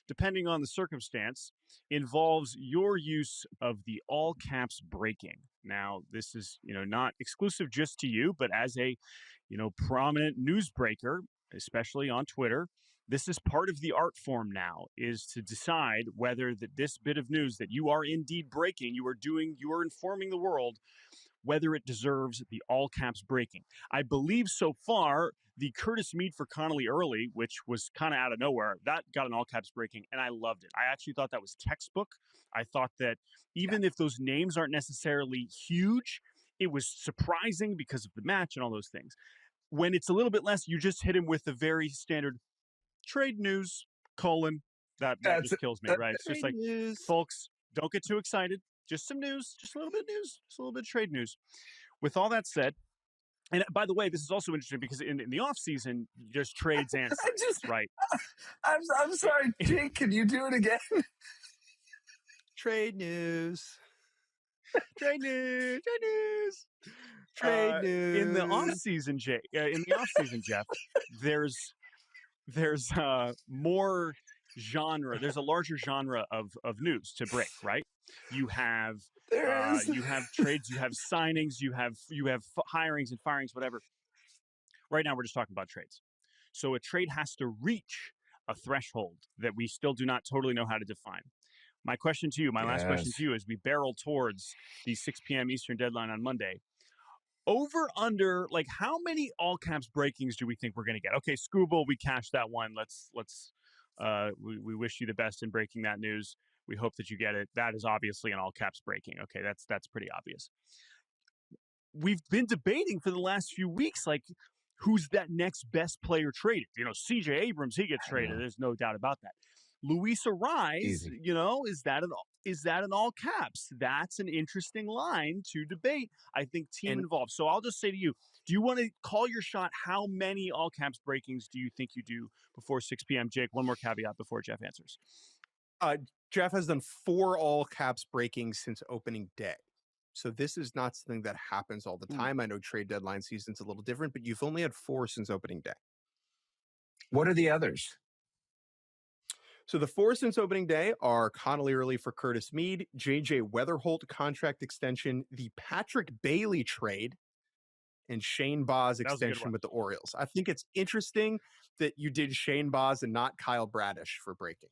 depending on the circumstance, involves your use of the all caps breaking. Now, this is, not exclusive just to you, but as a, prominent newsbreaker, especially on Twitter, this is part of the art form now, is to decide whether this bit of news that you are indeed breaking, you are informing the world, whether it deserves the all caps breaking. I believe so far, the Curtis Mead for Connolly early, which was kind of out of nowhere, that got an all caps breaking, and I loved it. I actually thought that was textbook. I thought that even if those names aren't necessarily huge, it was surprising because of the match and all those things. When it's a little bit less, you just hit him with the very standard trade news, : that just kills me, right? It's just like, folks, don't get too excited. Just some news, just a little bit of news, just a little bit of trade news. With all that said, and by the way, this is also interesting because in the off season, there's trades and sales, right?
I'm sorry, Jake. Can you do it again?
Trade news.
Trade news. Trade news.
Trade news.
In the off season, Jeff, there's more genre. There's a larger genre of news to break, right? You have trades, you have signings, you have hirings and firings, whatever. Right now, we're just talking about trades. So a trade has to reach a threshold that we still do not totally know how to define. My question to you, my last question to you, as we barrel towards the 6 p.m. Eastern deadline on Monday, over under, like, how many all caps breakings do we think we're going to get? Okay, Skubal, we cashed that one. We wish you the best in breaking that news. We hope that you get it. That is obviously an all caps breaking. Okay, that's pretty obvious. We've been debating for the last few weeks, like, who's that next best player traded? CJ Abrams, he gets traded. There's no doubt about that. Luis Arraez,
Easy.
is that an all caps? That's an interesting line to debate. I think team involved. So I'll just say to you, do you want to call your shot? How many all caps breakings do you think you do before 6 p.m.? Jake, one more caveat before Jeff answers.
Jeff has done 4 all caps breakings since opening day. So this is not something that happens all the time. I know trade deadline season's a little different, but you've only had 4 since opening day.
What are the others?
So the 4 since opening day are Connolly Early for Curtis Mead, J.J. Weatherholt contract extension, the Patrick Bailey trade, and Shane Baz extension with the Orioles. I think it's interesting that you did Shane Baz and not Kyle Bradish for breaking.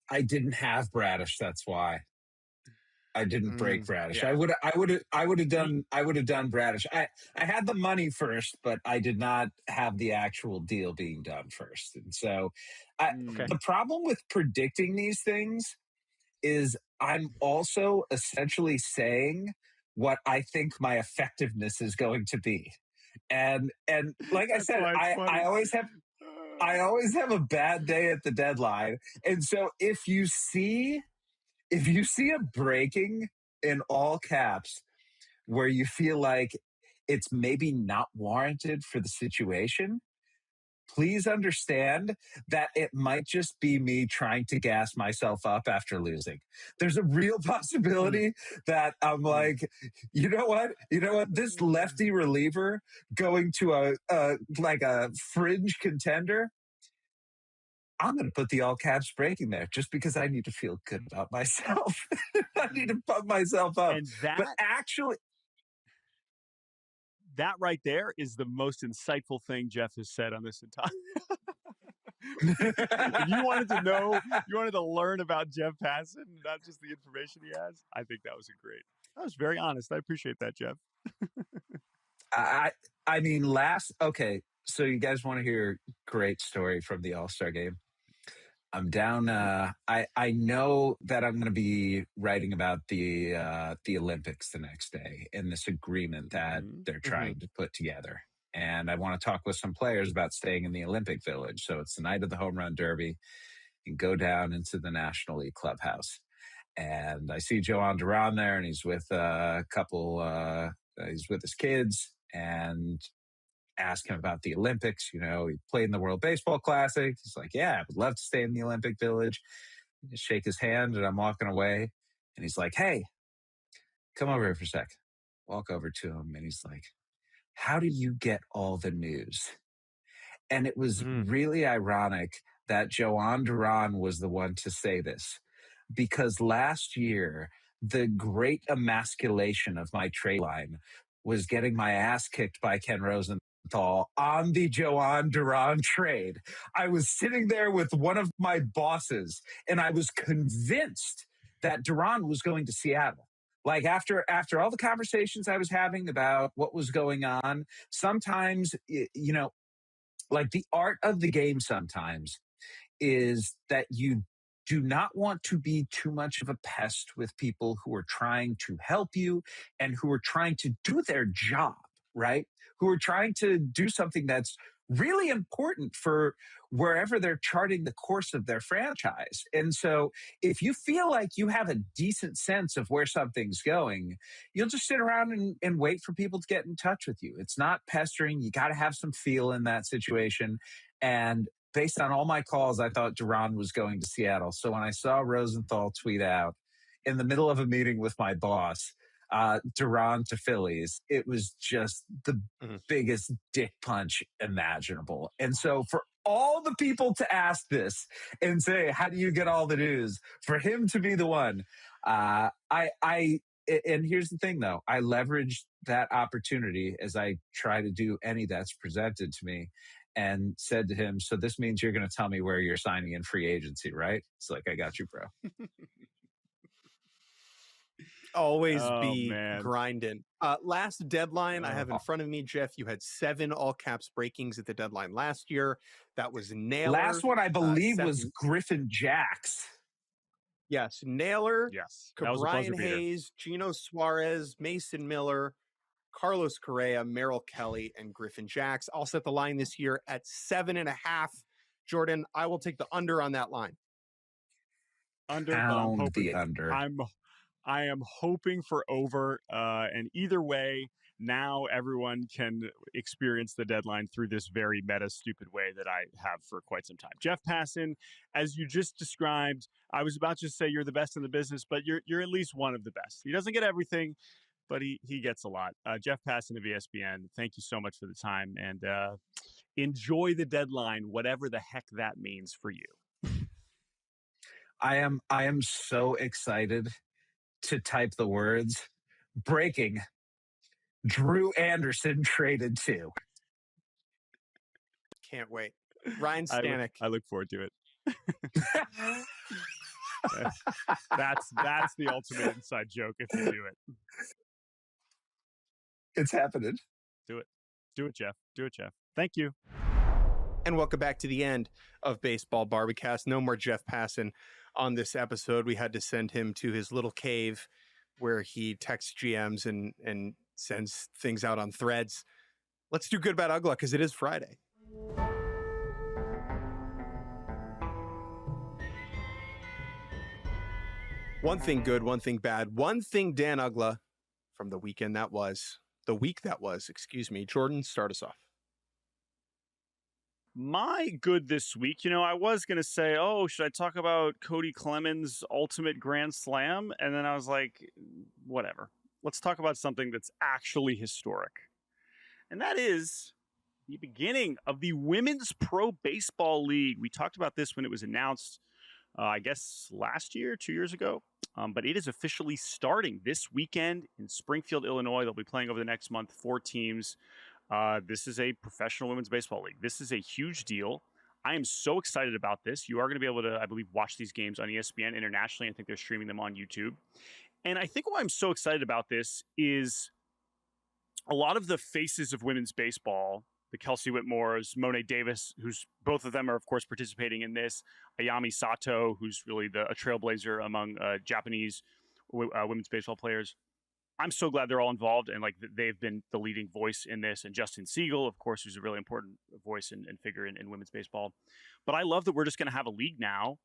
I didn't have Bradish. That's why I didn't break Bradish.
Yeah.
I would have done Bradish. I had the money first, but I did not have the actual deal being done first. And so the problem with predicting these things is I'm also essentially saying what I think my effectiveness is going to be. And like I said, I always have a bad day at the deadline. And so if you see a breaking in all caps where you feel like it's maybe not warranted for the situation, please understand that it might just be me trying to gas myself up after losing. There's a real possibility that I'm like, you know what? This lefty reliever going to a fringe contender, I'm going to put the all caps breaking there just because I need to feel good about myself. I need to pump myself up.
And
but actually,
that right there is the most insightful thing Jeff has said on this entire. If you wanted to learn about Jeff Passan, not just the information he has, I think that was that was very honest. I appreciate that, Jeff.
I mean, okay, so you guys want to hear a great story from the All-Star game? I'm down. I know that I'm going to be writing about the Olympics the next day and this agreement that they're trying to put together. And I want to talk with some players about staying in the Olympic Village. So it's the night of the Home Run Derby and go down into the National League clubhouse. And I see Joan Duran there, and he's with a couple, he's with his kids, and ask him about the Olympics. He played in the World Baseball Classic. He's like, yeah, I would love to stay in the Olympic Village. I shake his hand, and I'm walking away. And he's like, hey, come over here for a sec. Walk over to him, and he's like, how do you get all the news? And it was really ironic that Joan Duran was the one to say this, because last year, the great emasculation of my trade line was getting my ass kicked by Ken Rosenthal on the Joan Duran trade. I was sitting there with one of my bosses, and I was convinced that Duran was going to Seattle. Like after all the conversations I was having about what was going on, sometimes, like the art of the game sometimes is that you do not want to be too much of a pest with people who are trying to help you and who are trying to do their job, right? Who are trying to do something that's really important for wherever they're charting the course of their franchise. And so if you feel like you have a decent sense of where something's going, you'll just sit around and wait for people to get in touch with you. It's not pestering. You got to have some feel in that situation. And based on all my calls, I thought Duran was going to Seattle. So when I saw Rosenthal tweet out in the middle of a meeting with my boss, Duran to Phillies, it was just the
Mhm.
biggest dick punch imaginable. And so for all the people to ask this and say, how do you get all the news? For him to be the one, and here's the thing though, I leveraged that opportunity as I try to do any that's presented to me, and said to him, so this means you're going to tell me where you're signing in free agency, right? It's like, I got you, bro.
Always
Oh,
be
man.
grinding. Last deadline I have in front of me, Jeff, you had 7 all caps breakings at the deadline last year. That was Naylor.
Last one I believe was
7.
Griffin Jacks.
Yes, Naylor,
Yes, that was a buzzer
Brian
beater.
Hayes, Gino Suarez, Mason Miller, Carlos Correa, Merrill Kelly, and Griffin Jacks. I'll set the line this year at 7.5. Jordan, I will take the under on that line.
Under, but I'm hoping
the under.
I am hoping for over. And either way, now everyone can experience the deadline through this very meta, stupid way that I have for quite some time. Jeff Passan, as you just described, I was about to say you're the best in the business, but you're at least one of the best. He doesn't get everything, but he gets a lot. Jeff Passan of ESPN, thank you so much for the time, and enjoy the deadline, whatever the heck that means for you.
I am so excited to type the words breaking. Drew Anderson traded to.
Can't wait. Ryan Stanek.
I look forward to it. That's the ultimate inside joke if you do it.
It's happening.
Do it, Jeff. Thank you.
And welcome back to the end of Baseball Barbacast. No more Jeff Passan on this episode. We had to send him to his little cave where he texts GMs and sends things out on threads. Let's do Good, Bad, Uggla because it is Friday. One thing good, one thing bad, one thing Dan Uggla from the week that was. Jordan, start us off.
My good this week, I was going to say, should I talk about Cody Clemens' ultimate grand slam? And then I was like, whatever. Let's talk about something that's actually historic. And that is the beginning of the Women's Pro Baseball League. We talked about this when it was announced, I guess, last year, 2 years ago. But it is officially starting this weekend in Springfield, Illinois. They'll be playing over the next month, 4 teams. This is a professional women's baseball league. This is a huge deal. I am so excited about this. You are going to be able to, I believe, watch these games on ESPN internationally. I think they're streaming them on YouTube. And I think why I'm so excited about this is a lot of the faces of women's baseball, the Kelsey Whitmores, Monet Davis, who's both of them are, of course, participating in this. Ayami Sato, who's really a trailblazer among Japanese women's baseball players. I'm so glad they're all involved and they've been the leading voice in this. And Justin Siegel, of course, who's a really important voice and figure in women's baseball. But I love that we're just going to have a league now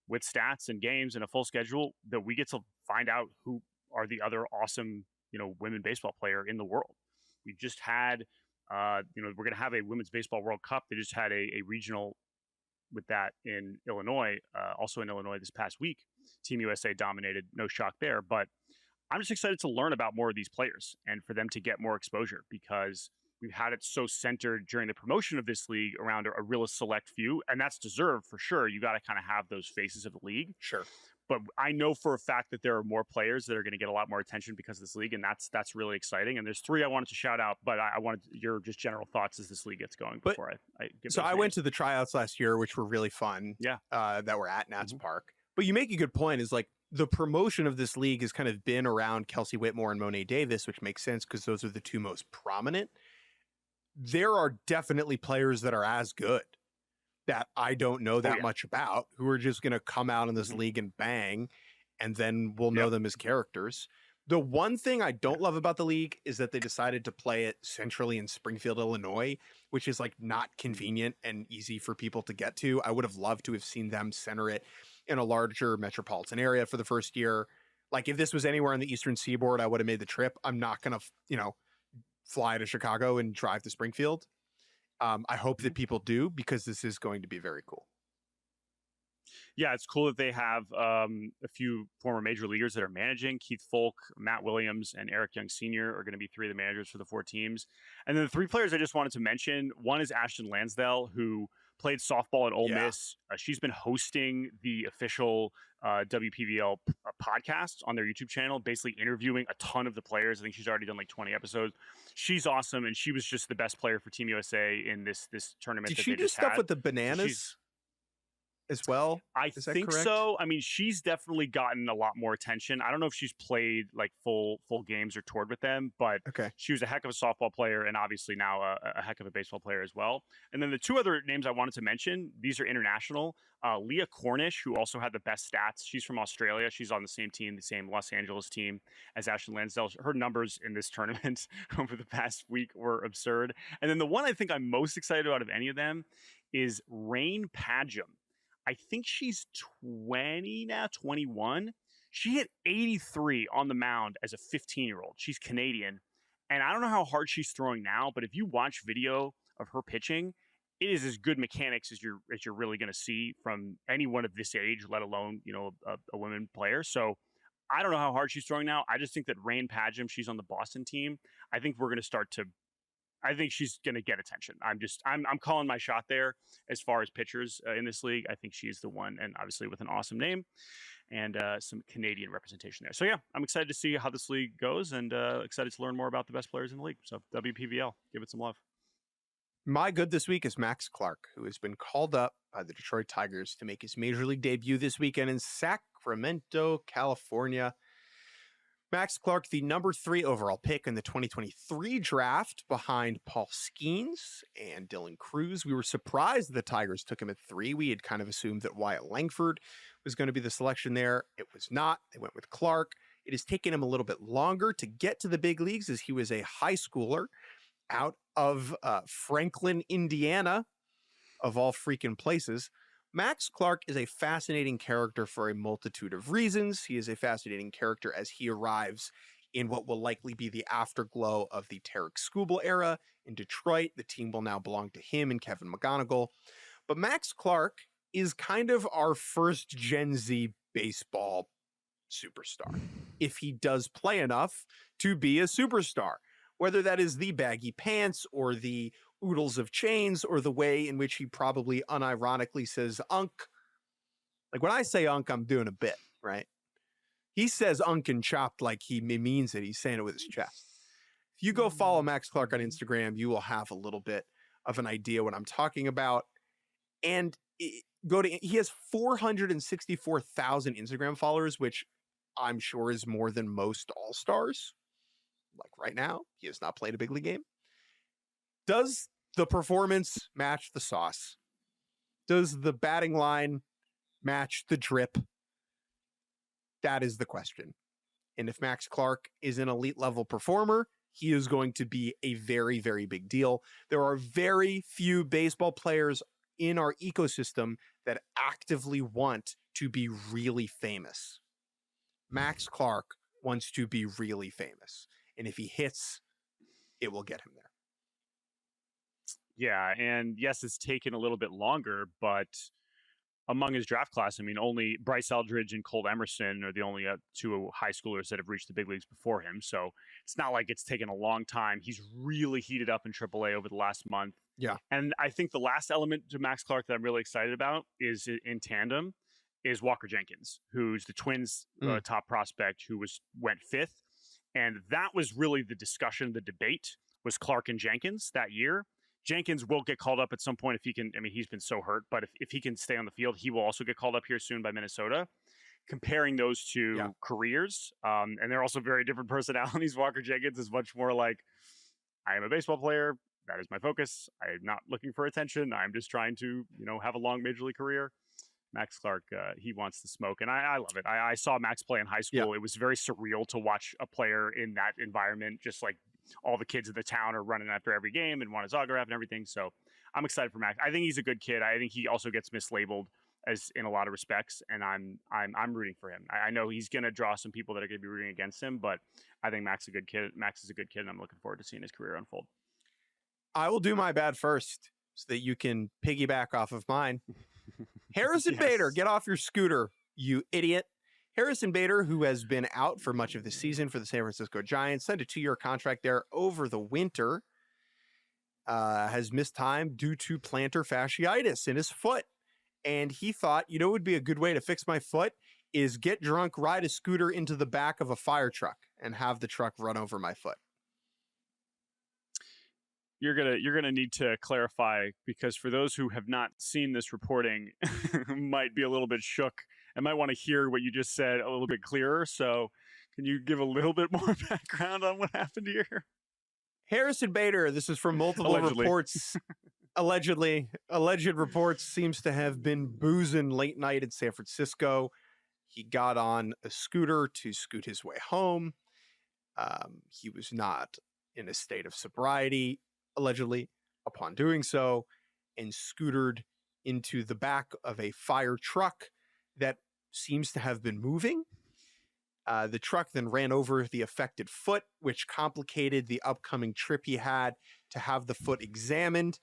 with stats and games and a full schedule that we get to find out who are the other awesome, women baseball player in the world. We've just had, we're going to have a Women's Baseball World Cup. They just had a regional with that in Illinois, also in Illinois this past week. Team USA dominated, no shock there. But I'm just excited to learn about more of these players and for them to get more exposure because we've had it so centered during the promotion of this league around a real select few, and that's deserved for sure. You got to kind of have those faces of the league.
Sure.
But I know for a fact that there are more players that are going to get a lot more attention because of this league, and that's really exciting. And there's 3 I wanted to shout out, but I wanted your just general thoughts as this league gets going before I give.
So I went to the tryouts last year, which were really fun.
Yeah.
That were at Nats Park. But you make a good point is the promotion of this league has kind of been around Kelsey Whitmore and Monet Davis, which makes sense because those are the 2 most prominent. There are definitely players that are as good that I don't know that much about who are just going to come out in this league and bang, and then we'll know them as characters. The one thing I don't love about the league is that they decided to play it centrally in Springfield, Illinois, which is not convenient and easy for people to get to. I would have loved to have seen them center it in a larger metropolitan area for the first year. If this was anywhere on the Eastern Seaboard, I would have made the trip. I'm not going to, fly to Chicago and drive to Springfield. I hope that people do because this is going to be very cool.
Yeah, it's cool that they have a few former major leaguers that are managing. Keith Folk, Matt Williams, and Eric Young Sr. are going to be three of the managers for the four teams. And then the three players I just wanted to mention, one is Ashton Lansdale, who played softball at Ole Miss. She's been hosting the official WPVL podcast on their YouTube channel, basically interviewing a ton of the players. I think she's already done like 20 episodes. She's awesome, and she was just the best player for Team USA in this tournament.
Did
that
she
they
do
just
stuff
had.
with the bananas as well?
I
Is that
think
correct?
so. I mean, she's definitely gotten a lot more attention. I don't know if she's played like full games or toured with them, but she was a heck of a softball player and obviously now a heck of a baseball player as well. And then the two other names I wanted to mention, these are international. Leah Cornish, who also had the best stats. She's from Australia. She's on the same team, the same Los Angeles team as Ashton Lansdale. Her numbers in this tournament over the past week were absurd. And then the one I think I'm most excited about of any of them is Rain Padgham. I think she's 20 now, 21. She hit 83 on the mound as a 15-year-old. She's Canadian. And I don't know how hard she's throwing now, but if you watch video of her pitching, it is as good mechanics as you're really going to see from anyone of this age, let alone, a women player. So I don't know how hard she's throwing now. I just think that Rain Padgham, she's on the Boston team. I think she's going to get attention. I'm calling my shot there as far as pitchers in this league. I think she's the one, and obviously with an awesome name and some Canadian representation there. So yeah, I'm excited to see how this league goes and excited to learn more about the best players in the league. So WPVL, give it some love.
My good this week is Max Clark, who has been called up by the Detroit Tigers to make his major league debut this weekend in Sacramento, California. Max Clark, the number 3 overall pick in the 2023 draft behind Paul Skeens and Dylan Cruz. We were surprised the Tigers took him at 3. We had kind of assumed that Wyatt Langford was going to be the selection there. It was not. They went with Clark. It has taken him a little bit longer to get to the big leagues as he was a high schooler out of Franklin, Indiana, of all freaking places. Max Clark is a fascinating character for a multitude of reasons. He is a fascinating character as he arrives in what will likely be the afterglow of the Tarik Skubal era in Detroit. The team will now belong to him and Kevin McGonigal. But Max Clark is kind of our first Gen Z baseball superstar, if he does play enough to be a superstar. Whether that is the baggy pants or the oodles of chains or the way in which he probably unironically says unk. Like when I say unk, I'm doing a bit, right? He says unk and chopped like he means it. He's saying it with his chest. If you go follow Max Clark on Instagram, you will have a little bit of an idea what I'm talking about. And he has 464,000 Instagram followers, which I'm sure is more than most all-stars. Like right now, he has not played a big league game. Does the performance match the sauce? Does the batting line match the drip? That is the question. And if Max Clark is an elite level performer, he is going to be a very, very big deal. There are very few baseball players in our ecosystem that actively want to be really famous. Max Clark wants to be really famous. And if he hits, it will get him there.
Yeah, and yes, it's taken a little bit longer, but among his draft class, I mean, only Bryce Eldridge and Colt Emerson are the only two high schoolers that have reached the big leagues before him. So it's not like it's taken a long time. He's really heated up in AAA over the last month.
Yeah.
And I think the last element to Max Clark that I'm really excited about is in tandem is Walker Jenkins, who's the Twins' top prospect who went 5th. And that was really the discussion, the debate was Clark and Jenkins that year. Jenkins will get called up at some point if he can. I mean, he's been so hurt, but if he can stay on the field, he will also get called up here soon by Minnesota. Comparing those two careers, and they're also very different personalities. Walker Jenkins is much more like, I am a baseball player. That is my focus. I'm not looking for attention. I'm just trying to, have a long major league career. Max Clark, he wants the smoke, and I love it. I saw Max play in high school. Yeah. It was very surreal to watch a player in that environment, just like all the kids in the town are running after every game and want his autograph and everything. So I'm excited for Max. I think he's a good kid. I think he also gets mislabeled as in a lot of respects, and I'm rooting for him. I know he's going to draw some people that are going to be rooting against him, but I think Max is a good kid. Max is a good kid, and I'm looking forward to seeing his career unfold.
I will do my bad first so that you can piggyback off of mine. Harrison Bader,
Yes.
get off your scooter, you idiot. Harrison Bader, who has been out for much of the season for the San Francisco Giants, signed a 2-year contract there over the winter, has missed time due to plantar fasciitis in his foot. And he thought, you know, what would be a good way to fix my foot is get drunk, ride a scooter into the back of a fire truck and have the truck run over my foot.
You're gonna need to clarify, because for those who have not seen this reporting, might be a little bit shook and might want to hear what you just said a little bit clearer. So, can you give a little bit more background on what happened here?
Harrison Bader, this is from multiple reports. Alleged reports, seems to have been boozing late night in San Francisco. He got on a scooter to scoot his way home. He was not in a state of sobriety, allegedly, upon doing so, and scootered into the back of a fire truck that seems to have been moving. The truck then ran over the affected foot, which complicated the upcoming trip he had to have the foot examined.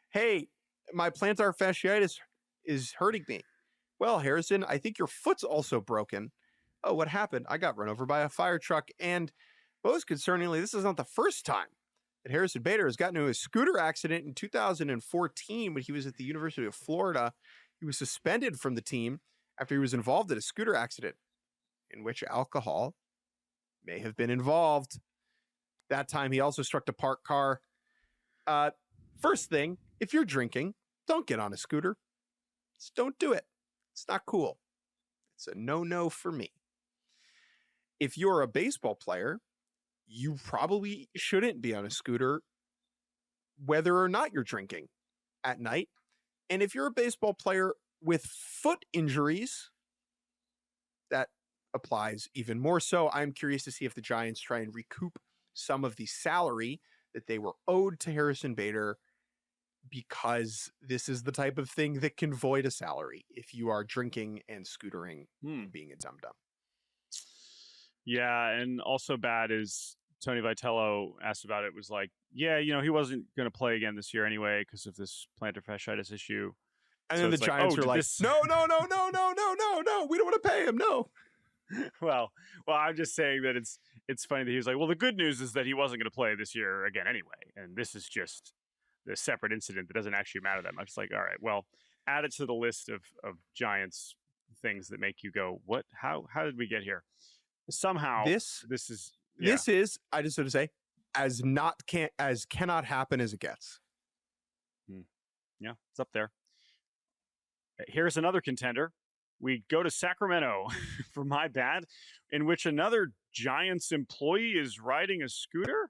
Hey, my plantar fasciitis is hurting me. Well, Harrison, I think your foot's also broken. Oh, what happened? I got run over by a fire truck. And most concerningly, this is not the first time that Harrison Bader has gotten into a scooter accident. In 2014, when he was at the University of Florida, he was suspended from the team after he was involved in a scooter accident in which alcohol may have been involved. That time, he also struck a parked car. First thing, if you're drinking, don't get on a scooter. Just don't do it. It's not cool. It's a no-no for me. If you're a baseball player, you probably shouldn't be on a scooter, whether or not you're drinking at night. And if you're a baseball player with foot injuries, that applies even more so. I'm curious to see if the Giants try and recoup some of the salary that they were owed to Harrison Bader, because this is the type of thing that can void a salary if you are drinking and scootering and being a dum-dum.
Yeah, and also bad is Tony Vitello asked about it, was like, yeah, you know, he wasn't going to play again this year anyway because of this plantar fasciitis issue.
And so then the Giants are like, no, we don't want to pay him, no.
Well, I'm just saying that it's funny that he was like, well, the good news is that he wasn't going to play this year again anyway, and this is just the separate incident that doesn't actually matter that much. It's like, all right, well, add it to the list of Giants things that make you go, what? How did we get here? Somehow, this is, I just want to say, as cannot happen as it gets. Yeah, it's up there. Here's another contender. We go to Sacramento for my bad, in which another Giants employee is riding a scooter.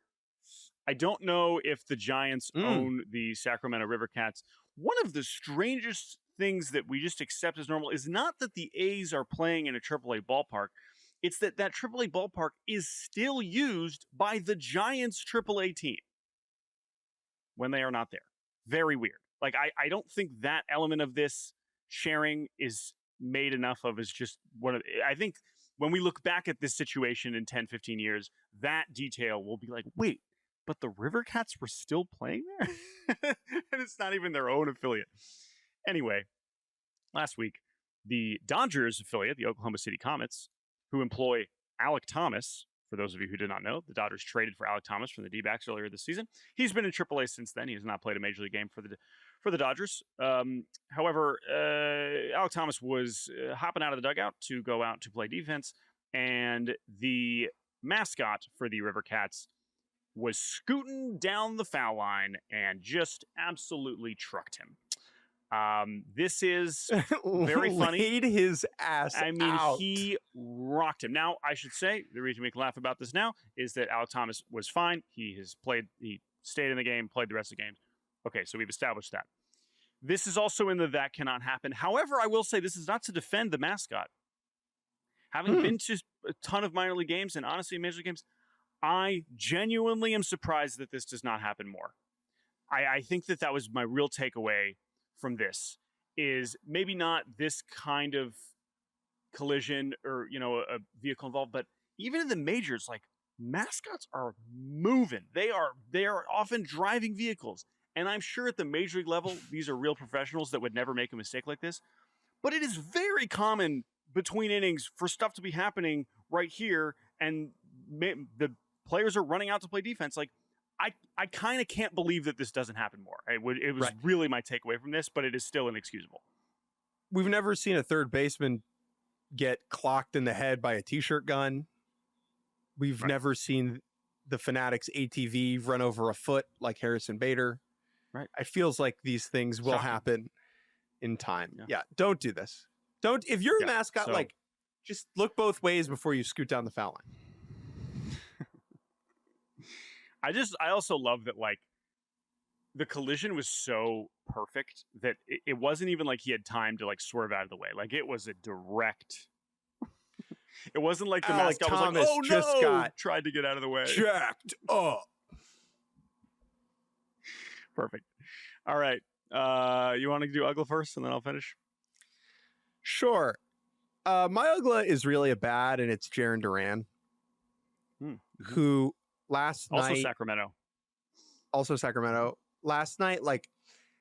I don't know if the Giants own the Sacramento River Cats. One of the strangest things that we just accept as normal is not that the A's are playing in a AAA ballpark. It's that AAA ballpark is still used by the Giants AAA team when they are not there. Very weird. Like, I don't think that element of this sharing is made enough of as just one of, I think when we look back at this situation in 10, 15 years, that detail will be like, wait, but the River Cats were still playing there? And it's not even their own affiliate. Anyway, last week, the Dodgers affiliate, the Oklahoma City Comets, who employ Alek Thomas, for those of you who did not know, the Dodgers traded for Alek Thomas from the D-backs earlier this season. He's been in AAA since then. He has not played a major league game for the Dodgers. However, Alek Thomas was hopping out of the dugout to go out to play defense, and the mascot for the River Cats was scooting down the foul line and just absolutely trucked him. This is very funny.
Laid his ass out.
He rocked him. Now, I should say, the reason we can laugh about this now is that Alek Thomas was fine. He stayed in the game, played the rest of the games. Okay, so we've established that. This is also in the that cannot happen. However, I will say this is not to defend the mascot. Having been to a ton of minor league games and honestly major league games, I genuinely am surprised that this does not happen more. I think that was my real takeaway from this, is maybe not this kind of collision or, a vehicle involved, but even in the majors, like, mascots are moving. They are often driving vehicles. And I'm sure at the major league level, these are real professionals that would never make a mistake like this. But it is very common between innings for stuff to be happening right here, and the players are running out to play defense. Like, I kind of can't believe that this doesn't happen more. It was
Right.
really my takeaway from this, but it is still inexcusable.
We've never seen a third baseman get clocked in the head by a t-shirt gun. We've never seen the Fanatics ATV run over a foot like Harrison Bader.
Right.
It feels like these things will happen in time. Yeah. Don't do this. Don't, if you're a mascot, like, just look both ways before you scoot down the foul line.
I also love that, like, the collision was so perfect that it wasn't even like he had time to, like, swerve out of the way. Like, it was a direct. It wasn't like the
Alec
mascot
Thomas
was like, oh
just
no,
got
tried to get out of the way.
Jacked up.
Perfect. All right. You want to do Uggla first, and then I'll finish?
Sure. My Uggla is really a bad, and it's Jarren Duran, who last night... Also Sacramento. Last night, like,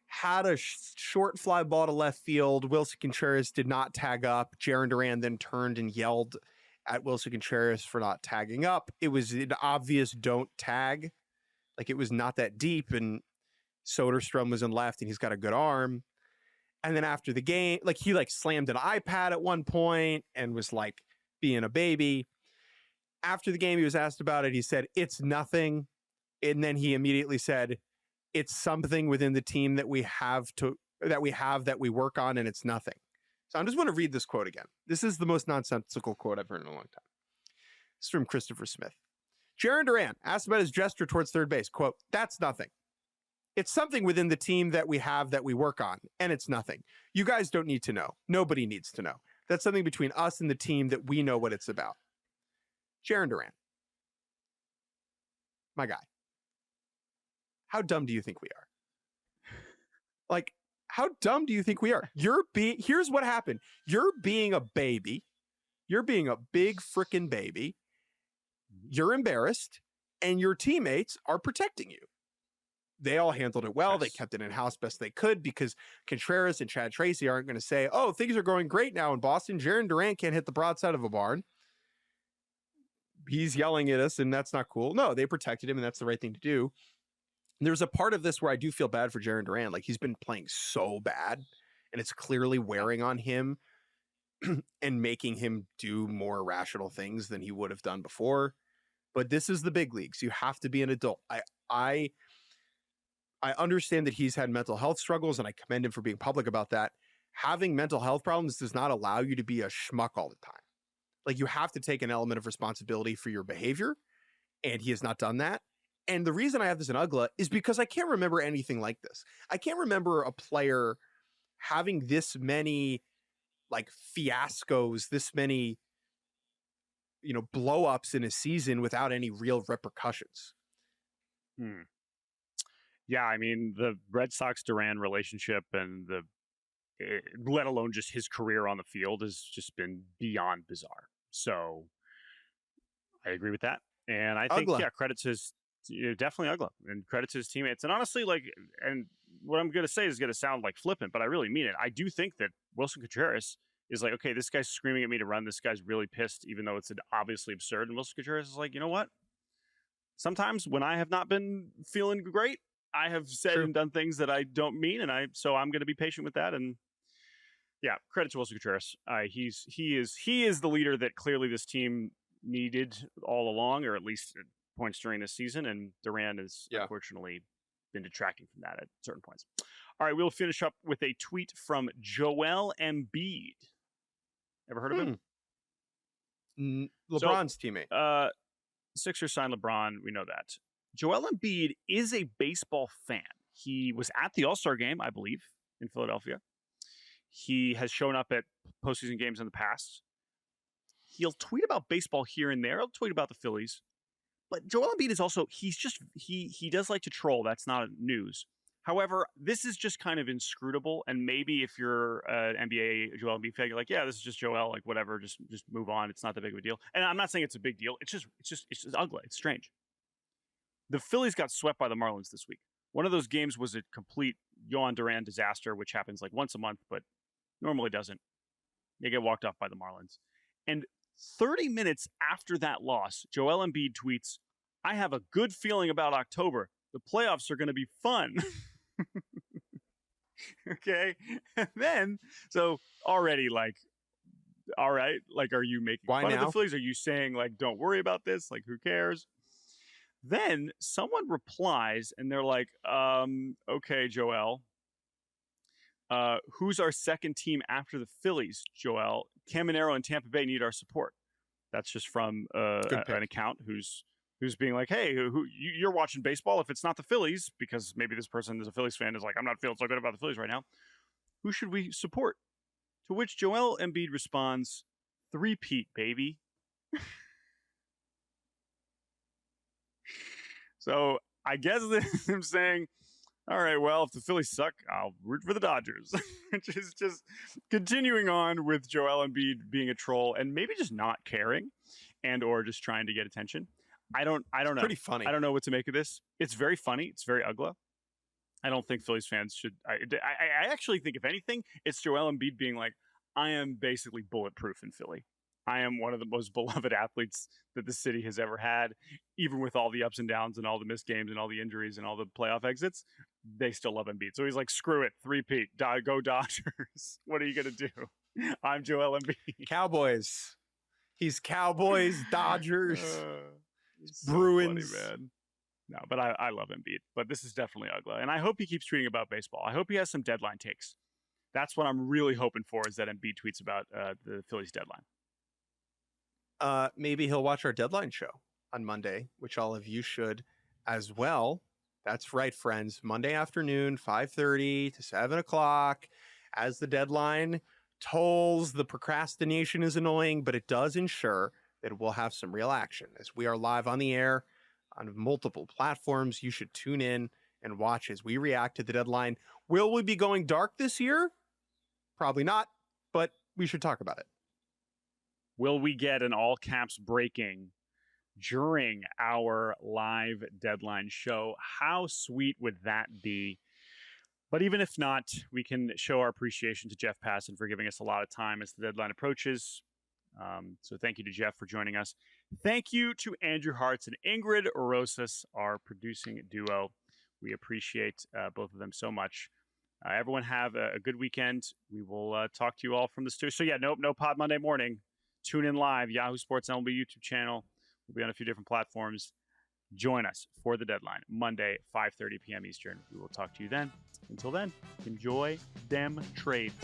had a short fly ball to left field. Wilson Contreras did not tag up. Jarren Duran then turned and yelled at Wilson Contreras for not tagging up. It was an obvious don't tag. Like, it was not that deep, and Soderstrom was in left, and he's got a good arm. And then after the game, like, he, like, slammed an iPad at one point and was, like, being a baby. After the game, he was asked about it. He said, it's nothing. And then he immediately said, it's something within the team that we that we work on, and it's nothing. So I just want to read this quote again. This is the most nonsensical quote I've heard in a long time. It's from Christopher Smith. Jarren Duran asked about his gesture towards third base. Quote, that's nothing. It's something within the team that we work on, and it's nothing. You guys don't need to know. Nobody needs to know. That's something between us and the team that we know what it's about. Jarren Duran. My guy. How dumb do you think we are? Like, how dumb do you think we are? Here's what happened. You're being a baby. You're being a big freaking baby. You're embarrassed, and your teammates are protecting you. They all handled it well. Yes. They kept it in-house best they could, because Contreras and Chad Tracy aren't going to say, oh, things are going great now in Boston. Jarren Duran can't hit the broadside of a barn. He's yelling at us, and that's not cool. No, they protected him, and that's the right thing to do. There's a part of this where I do feel bad for Jarren Duran. Like, he's been playing so bad, and it's clearly wearing on him and making him do more irrational things than he would have done before. But this is the big leagues. You have to be an adult. I understand that he's had mental health struggles, and I commend him for being public about that. Having mental health problems does not allow you to be a schmuck all the time. Like, you have to take an element of responsibility for your behavior, and he has not done that. And the reason I have this in Uggla is because I can't remember anything like this. I can't remember a player having this many, like, fiascos, this many, blow-ups in a season without any real repercussions.
Yeah, I mean, the Red Sox-Duran relationship and let alone just his career on the field has just been beyond bizarre. So I agree with that. And I think,
Uggla.
Credit to his, definitely Uggla, and credit to his teammates. And honestly, like, and what I'm going to say is going to sound like flippant, but I really mean it. I do think that Wilson Contreras is like, okay, this guy's screaming at me to run. This guy's really pissed, even though it's obviously absurd. And Wilson Contreras is like, you know what? Sometimes when I have not been feeling great, I have said and done things that I don't mean, so I'm going to be patient with that. And yeah, credit to Wilson Contreras. He is the leader that clearly this team needed all along, or at least at points during this season. And Duran has unfortunately been detracting from that at certain points. All right, we'll finish up with a tweet from Joel Embiid. Ever heard of him?
LeBron's teammate.
Sixers signed LeBron. We know that. Joel Embiid is a baseball fan. He was at the All-Star game, I believe, in Philadelphia. He has shown up at postseason games in the past. He'll tweet about baseball here and there. He'll tweet about the Phillies. But Joel Embiid is also, he does like to troll. That's not news. However, this is just kind of inscrutable. And maybe if you're an NBA Joel Embiid fan, you're like, yeah, this is just Joel, like whatever, just move on. It's not that big of a deal. And I'm not saying it's a big deal. It's just ugly. It's strange. The Phillies got swept by the Marlins this week. One of those games was a complete Yohan Duran disaster, which happens like once a month, but normally doesn't. They get walked off by the Marlins. And 30 minutes after that loss, Joel Embiid tweets, "I have a good feeling about October. The playoffs are going to be fun." Okay. And then, so already like, all right, like, are you making fun of the Phillies? Are you saying, like, don't worry about this? Like, who cares? Then someone replies and they're like, okay, Joel, who's our second team after the Phillies, Joel? Caminero and Tampa Bay need our support. That's just from an account who's being like, hey, you're watching baseball. If it's not the Phillies, because maybe this person is a Phillies fan, is like, I'm not feeling so good about the Phillies right now. Who should we support? To which Joel Embiid responds, three-peat, baby. So I guess I'm saying, all right, well, if the Phillies suck, I'll root for the Dodgers. Which is just continuing on with Joel Embiid being a troll and maybe just not caring and or just trying to get attention. I don't know.
Pretty funny.
I don't know what to make of this. It's very funny. It's very Uggla. I don't think Phillies fans should. I actually think, if anything, it's Joel Embiid being like, I am basically bulletproof in Philly. I am one of the most beloved athletes that the city has ever had. Even with all the ups and downs and all the missed games and all the injuries and all the playoff exits, they still love Embiid. So he's like, screw it, three-peat, go Dodgers. What are you going to do? I'm Joel Embiid.
Cowboys. He's Cowboys, Dodgers,
So
Bruins.
funny, man. No, but I love Embiid. But this is definitely Uggla. And I hope he keeps tweeting about baseball. I hope he has some deadline takes. That's what I'm really hoping for, is that Embiid tweets about the Phillies deadline.
Maybe he'll watch our deadline show on Monday, which all of you should as well. That's right, friends. Monday afternoon, 5:30 to 7 o'clock. As the deadline tolls, the procrastination is annoying, but it does ensure that we'll have some real action. As we are live on the air on multiple platforms, you should tune in and watch as we react to the deadline. Will we be going dark this year? Probably not, but we should talk about it.
Will we get an all caps breaking during our live deadline show? How sweet would that be? But even if not, we can show our appreciation to Jeff Passan for giving us a lot of time as the deadline approaches. So thank you to Jeff for joining us. Thank you to Andrew Hartz and Ingrid Rosas, our producing duo. We appreciate both of them so much. Everyone have a good weekend. We will talk to you all from the studio. So yeah, no pod Monday morning. Tune in live, Yahoo Sports MLB YouTube channel. We'll be on a few different platforms. Join us for the deadline, Monday, 5:30 p.m. Eastern. We will talk to you then. Until then, enjoy them trades.